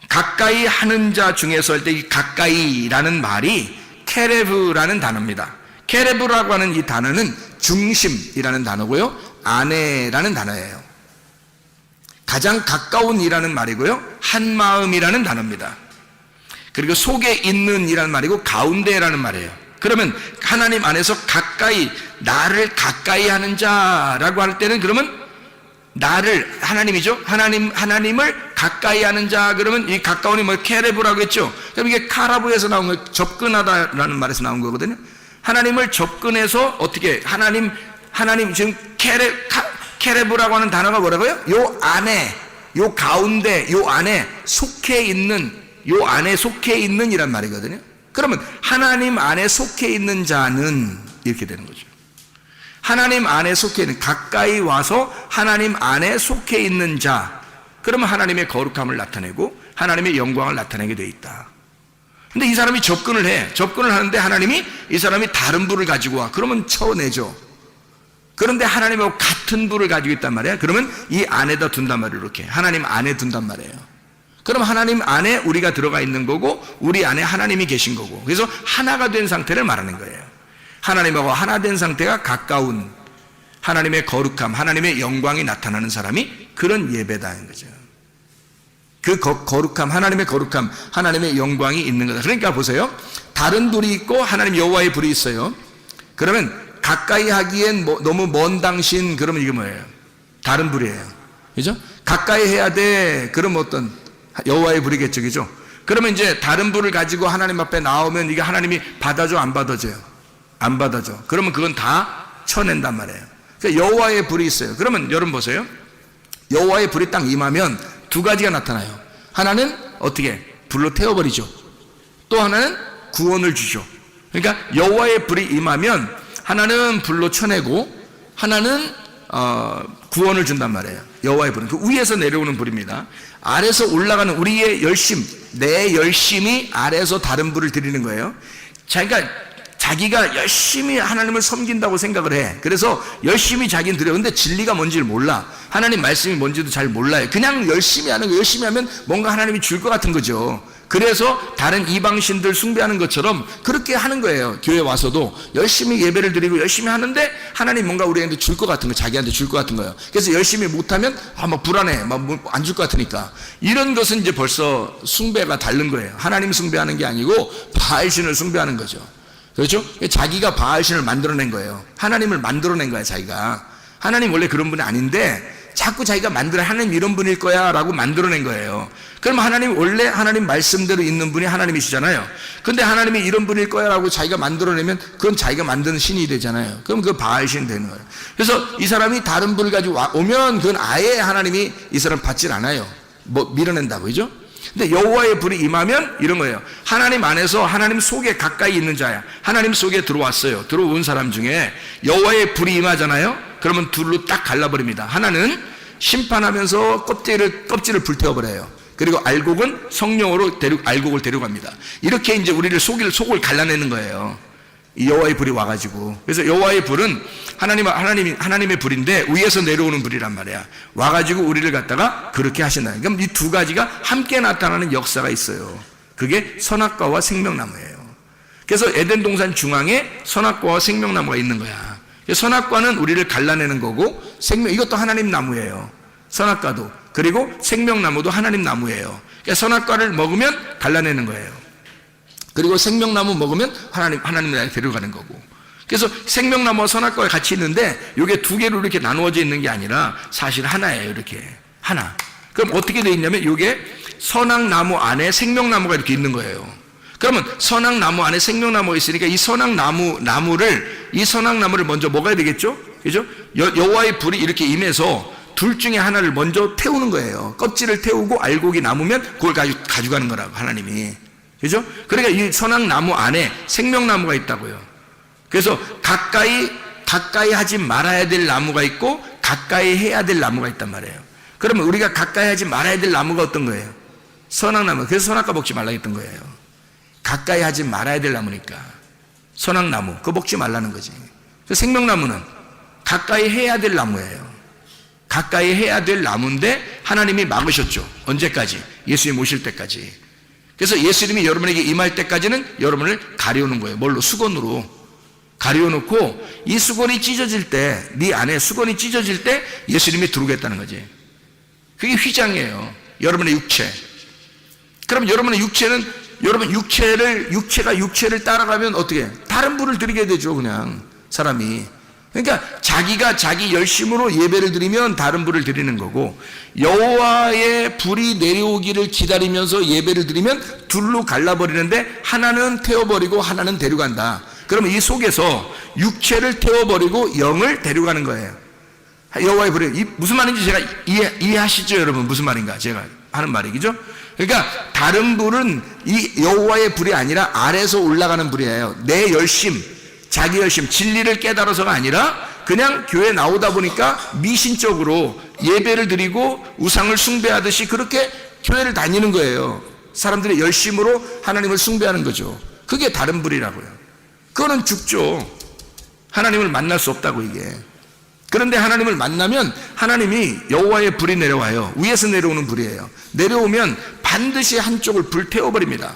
가까이 하는 자 중에서 할 때 이 가까이라는 말이 케레브라는 단어입니다. 케레브라고 하는 이 단어는 중심이라는 단어고요, 안에라는 단어예요. 가장 가까운이라는 말이고요, 한 마음이라는 단어입니다. 그리고 속에 있는이라는 말이고 가운데라는 말이에요. 그러면 하나님 안에서 가까이, 나를 가까이 하는 자라고 할 때는 그러면 나를, 하나님이죠, 하나님을 가까이 하는 자, 그러면 이 가까운이 뭐 케레브라고 했죠. 그럼 이게 카라브에서 나온 거, 접근하다라는 말에서 나온 거거든요. 하나님을 접근해서 어떻게, 하나님 지금 케레브라고 하는 단어가 뭐라고요? 요 안에, 요 가운데, 요 안에 속해 있는, 요 안에 속해 있는 이란 말이거든요. 그러면 하나님 안에 속해 있는 자는 이렇게 되는 거죠. 하나님 안에 속해 있는, 가까이 와서 하나님 안에 속해 있는 자, 그러면 하나님의 거룩함을 나타내고 하나님의 영광을 나타내게 돼 있다. 근데 이 사람이 접근을 하는데 하나님이, 이 사람이 다른 불을 가지고 와, 그러면 쳐내죠. 그런데 하나님하고 같은 불을 가지고 있단 말이에요. 그러면 이 안에다 둔단 말이에요. 이렇게 하나님 안에 둔단 말이에요. 그럼 하나님 안에 우리가 들어가 있는 거고, 우리 안에 하나님이 계신 거고, 그래서 하나가 된 상태를 말하는 거예요. 하나님하고 하나 된 상태가 가까운, 하나님의 거룩함, 하나님의 영광이 나타나는 사람이 그런 예배다는 거죠. 그 거룩함, 하나님의 거룩함, 하나님의 영광이 있는 거다. 그러니까 보세요, 다른 불이 있고 하나님 여호와의 불이 있어요. 그러면 가까이 하기엔 너무 먼 당신, 그러면 이게 뭐예요? 다른 불이에요. 그죠? 가까이 해야 돼. 그럼 어떤 여호와의 불이겠죠. 그죠? 그러면 이제 다른 불을 가지고 하나님 앞에 나오면 이게 하나님이 받아줘, 안 받아줘요? 안 받아줘. 그러면 그건 다 쳐낸단 말이에요. 그러니까 여호와의 불이 있어요. 그러면 여러분 보세요. 여호와의 불이 딱 임하면 두 가지가 나타나요. 하나는 어떻게? 불로 태워버리죠. 또 하나는 구원을 주죠. 그러니까 여호와의 불이 임하면 하나는 불로 쳐내고 하나는 구원을 준단 말이에요. 여호와의 불은 그 위에서 내려오는 불입니다. 아래서 올라가는 우리의 열심, 내 열심이 아래에서 다른 불을 드리는 거예요. 자기가 열심히 하나님을 섬긴다고 생각을 해. 그래서 열심히 자기는 드려. 근데 진리가 뭔지를 몰라. 하나님 말씀이 뭔지도 잘 몰라요. 그냥 열심히 하는 거, 열심히 하면 뭔가 하나님이 줄 것 같은 거죠. 그래서 다른 이방신들 숭배하는 것처럼 그렇게 하는 거예요. 교회 와서도 열심히 예배를 드리고 열심히 하는데 하나님 뭔가 우리한테 줄 것 같은 거, 자기한테 줄 것 같은 거예요. 그래서 열심히 못하면 막 불안해, 막 안 줄 것 같으니까. 이런 것은 이제 벌써 숭배가 다른 거예요. 하나님 숭배하는 게 아니고 바알신을 숭배하는 거죠. 그렇죠? 자기가 바알신을 만들어낸 거예요. 하나님을 만들어낸 거예요, 자기가. 하나님 원래 그런 분이 아닌데 자꾸 자기가 하나님 이런 분일 거야 라고 만들어낸 거예요. 그럼 하나님 원래 하나님 말씀대로 있는 분이 하나님이시잖아요. 근데 하나님이 이런 분일 거야 라고 자기가 만들어내면 그건 자기가 만드는 신이 되잖아요. 그럼 그 바알신 되는 거예요. 그래서 이 사람이 다른 불을 가지고 오면 그건 아예 하나님이 이 사람 받질 않아요. 밀어낸다고, 그죠? 근데 여호와의 불이 임하면 이런 거예요. 하나님 안에서 하나님 속에 가까이 있는 자야. 하나님 속에 들어왔어요. 들어온 사람 중에 여호와의 불이 임하잖아요. 그러면 둘로 딱 갈라버립니다. 하나는 심판하면서 껍질을 불태워버려요. 그리고 알곡은 성령으로 알곡을 데려갑니다. 이렇게 이제 우리를 속을 갈라내는 거예요. 이 여호와의 불이 와가지고. 그래서 여호와의 불은 하나님의 불인데 위에서 내려오는 불이란 말이야. 와가지고 우리를 갖다가 그렇게 하신다. 그럼 이 두 가지가 함께 나타나는 역사가 있어요. 그게 선악과와 생명나무예요. 그래서 에덴 동산 중앙에 선악과와 생명나무가 있는 거야. 선악과는 우리를 갈라내는 거고 이것도 하나님 나무예요. 선악과도. 그리고 생명나무도 하나님 나무예요. 그러니까 선악과를 먹으면 갈라내는 거예요. 그리고 생명나무 먹으면 하나님 나라에 데려가는 거고. 그래서 생명나무와 선악과가 같이 있는데 이게 두 개로 이렇게 나누어져 있는 게 아니라 사실 하나예요. 이렇게 하나. 그럼 어떻게 돼 있냐면 이게 선악나무 안에 생명나무가 이렇게 있는 거예요. 그러면 선악나무 안에 생명나무가 있으니까 이 선악나무를 먼저 먹어야 되겠죠? 그죠? 여호와의 불이 이렇게 임해서 둘 중에 하나를 먼저 태우는 거예요. 껍질을 태우고 알곡이 남으면 그걸 가져가는 거라고, 하나님이. 그죠? 그러니까 이 선악나무 안에 생명나무가 있다고요. 그래서 가까이 하지 말아야 될 나무가 있고 가까이 해야 될 나무가 있단 말이에요. 그러면 우리가 가까이 하지 말아야 될 나무가 어떤 거예요? 선악나무. 그래서 선악과 먹지 말라 했던 거예요. 가까이 하지 말아야 될 나무니까. 선악나무, 그거 먹지 말라는 거지. 그래서 생명나무는 가까이 해야 될 나무예요. 가까이 해야 될 나무인데 하나님이 막으셨죠. 언제까지? 예수님 오실 때까지. 그래서 예수님이 여러분에게 임할 때까지는 여러분을 가려놓은 거예요. 뭘로? 수건으로 가려놓고 이 수건이 찢어질 때, 네 안에 수건이 찢어질 때 예수님이 들어오겠다는 거지. 그게 휘장이에요. 여러분의 육체. 그럼 여러분의 육체는, 여러분 육체가 육체를 따라가면 어떻게 다른 불을 드리게 되죠. 그냥 사람이. 그러니까 자기가 자기 열심으로 예배를 드리면 다른 불을 드리는 거고, 여호와의 불이 내려오기를 기다리면서 예배를 드리면 둘로 갈라버리는데 하나는 태워버리고 하나는 데려간다. 그러면 이 속에서 육체를 태워버리고 영을 데려가는 거예요. 여호와의 불이 무슨 말인지 제가 이해하시죠, 여러분? 무슨 말인가 제가 하는 말이, 그죠? 그러니까 다른 불은 이 여호와의 불이 아니라 아래에서 올라가는 불이에요. 내 열심, 자기 열심, 진리를 깨달아서가 아니라 그냥 교회 나오다 보니까 미신적으로 예배를 드리고 우상을 숭배하듯이 그렇게 교회를 다니는 거예요. 사람들의 열심으로 하나님을 숭배하는 거죠. 그게 다른 불이라고요. 그거는 죽죠. 하나님을 만날 수 없다고, 이게. 그런데 하나님을 만나면 하나님이 여호와의 불이 내려와요. 위에서 내려오는 불이에요. 내려오면 반드시 한쪽을 불태워버립니다.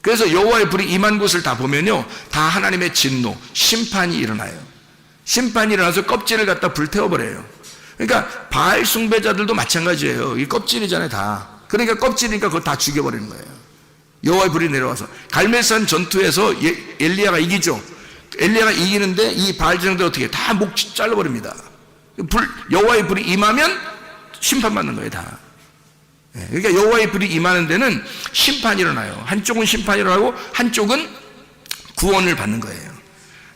그래서 여호와의 불이 임한 곳을 다 보면요, 다 하나님의 진노, 심판이 일어나요. 심판이 일어나서 껍질을 갖다 불태워버려요. 그러니까 바알 숭배자들도 마찬가지예요. 이 껍질이잖아요, 다. 그러니까 껍질이니까 그거 다 죽여버리는 거예요. 여호와의 불이 내려와서 갈멜산 전투에서 엘리야가 이기죠. 엘리야가 이기는데 이 바알 제사장들 어떻게 다 목 잘라버립니다. 여호와의 불이 임하면 심판받는 거예요, 다. 그러니까 여호와의 불이 임하는 데는 심판이 일어나요. 한쪽은 심판이 일어나고 한쪽은 구원을 받는 거예요.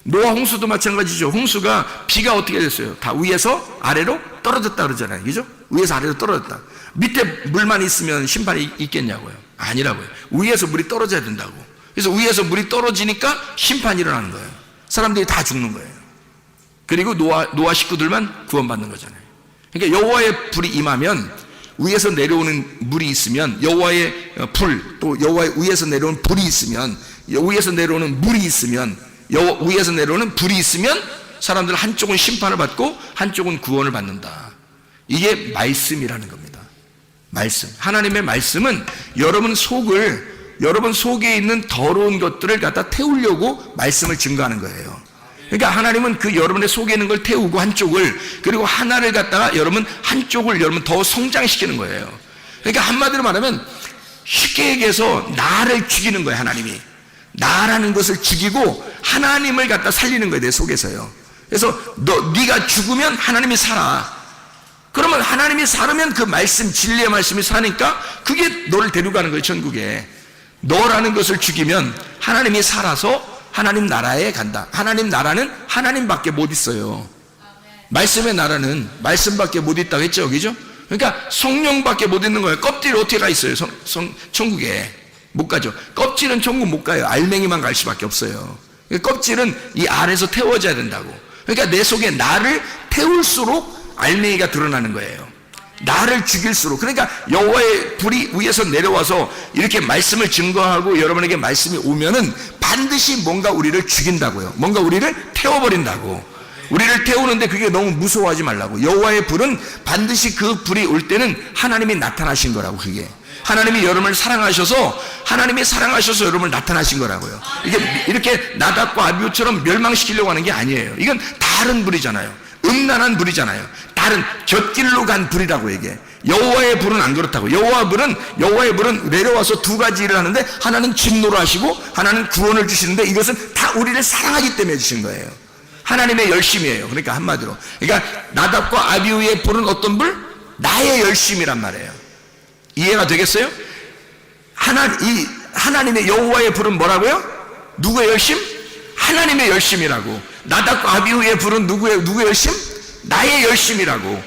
노아 홍수도 마찬가지죠. 홍수가 비가 어떻게 됐어요? 다 위에서 아래로 떨어졌다 그러잖아요, 그죠? 위에서 아래로 떨어졌다. 밑에 물만 있으면 심판이 있겠냐고요? 아니라고요. 위에서 물이 떨어져야 된다고. 그래서 위에서 물이 떨어지니까 심판이 일어나는 거예요. 사람들이 다 죽는 거예요. 그리고 노아 식구들만 구원받는 거잖아요. 그러니까 여호와의 불이 임하면 위에서 내려오는 물이 있으면, 여호와의 불, 또 여호와의 위에서 내려오는 불이 있으면, 위에서 내려오는 물이 있으면, 위에서 내려오는 불이 있으면 사람들 한쪽은 심판을 받고 한쪽은 구원을 받는다. 이게 말씀이라는 겁니다. 말씀. 하나님의 말씀은 여러분 속에 있는 더러운 것들을 갖다 태우려고 말씀을 증거하는 거예요. 그러니까 하나님은 그 여러분의 속에 있는 걸 태우고 한쪽을, 그리고 하나를 갖다가 한쪽을 더 성장시키는 거예요. 그러니까 한마디로 말하면 쉽게 얘기해서 나를 죽이는 거예요. 하나님이 나라는 것을 죽이고 하나님을 갖다 살리는 거예요, 내 속에서요. 그래서 네가 죽으면 하나님이 살아. 그러면 하나님이 살으면 그 말씀, 진리의 말씀이 사니까 그게 너를 데려가는 거예요, 천국에. 너라는 것을 죽이면 하나님이 살아서 하나님 나라에 간다. 하나님 나라는 하나님밖에 못 있어요. 말씀의 나라는 말씀밖에 못 있다고 했죠, 그죠? 그러니까 성령밖에 못 있는 거예요. 껍질이 어떻게 가 있어요? 천국에 못 가죠. 껍질은 천국 못 가요. 알맹이만 갈 수밖에 없어요. 그러니까 껍질은 이 알에서 태워져야 된다고. 그러니까 내 속에 나를 태울수록 알맹이가 드러나는 거예요. 나를 죽일수록. 그러니까 여호와의 불이 위에서 내려와서 이렇게 말씀을 증거하고 여러분에게 말씀이 오면은 반드시 뭔가 우리를 죽인다고요. 뭔가 우리를 태워버린다고. 우리를 태우는데 그게 너무 무서워하지 말라고. 여호와의 불은 반드시 그 불이 올 때는 하나님이 나타나신 거라고. 그게 하나님이 여러분을 사랑하셔서 여러분을 나타나신 거라고요. 이게 이렇게 나답과 아비후처럼 멸망시키려고 하는 게 아니에요. 이건 다른 불이잖아요. 음란한 불이잖아요. 다른 곁길로 간 불이라고. 이게 여호와의 불은 안 그렇다고. 여호와의 불은 내려와서 두 가지 일을 하는데, 하나는 진노를 하시고 하나는 구원을 주시는데, 이것은 다 우리를 사랑하기 때문에 주신 거예요. 하나님의 열심이에요. 그러니까 한마디로, 그러니까 나답과 아비후의 불은 어떤 불? 나의 열심이란 말이에요. 이해가 되겠어요? 하나님의 여호와의 불은 뭐라고요? 누구의 열심? 하나님의 열심이라고. 나답과 아비후의 불은 누구의 열심? 나의 열심이라고.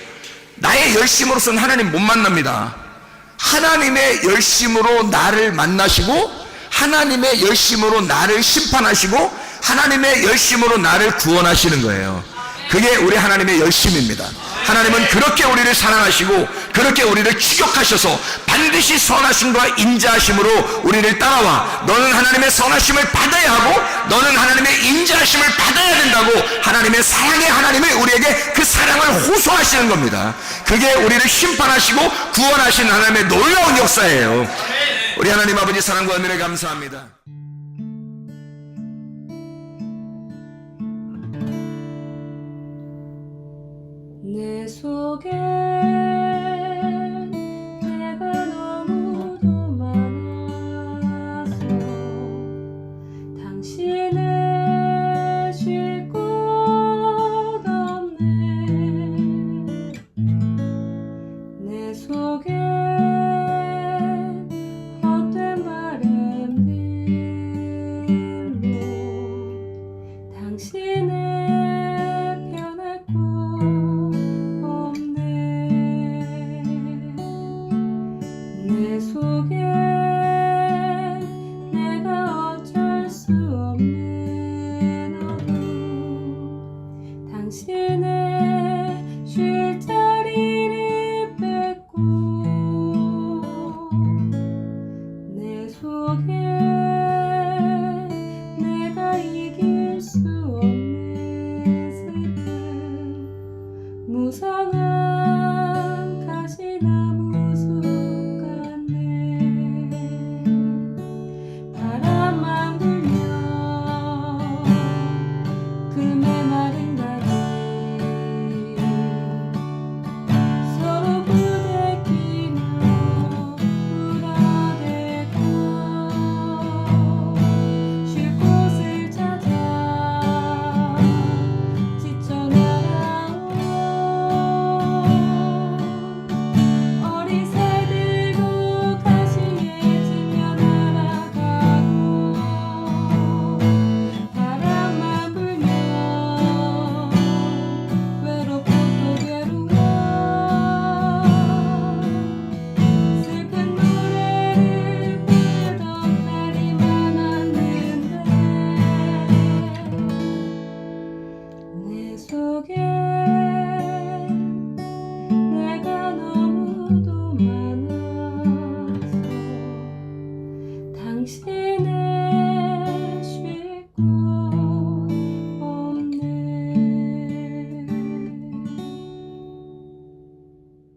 나의 열심으로서는 하나님 못 만납니다. 하나님의 열심으로 나를 만나시고, 하나님의 열심으로 나를 심판하시고, 하나님의 열심으로 나를 구원하시는 거예요. 그게 우리 하나님의 열심입니다. 하나님은 그렇게 우리를 사랑하시고 그렇게 우리를 추격하셔서 반드시 선하심과 인자하심으로 우리를 따라와, 너는 하나님의 선하심을 받아야 하고 너는 하나님의 인자하심을 받아야 된다고 하나님의 사랑의 하나님이 우리에게 그 사랑을 호소하시는 겁니다. 그게 우리를 심판하시고 구원하시는 하나님의 놀라운 역사예요. 우리 하나님 아버지 사랑과 은혜를 감사합니다. 내 속에 속에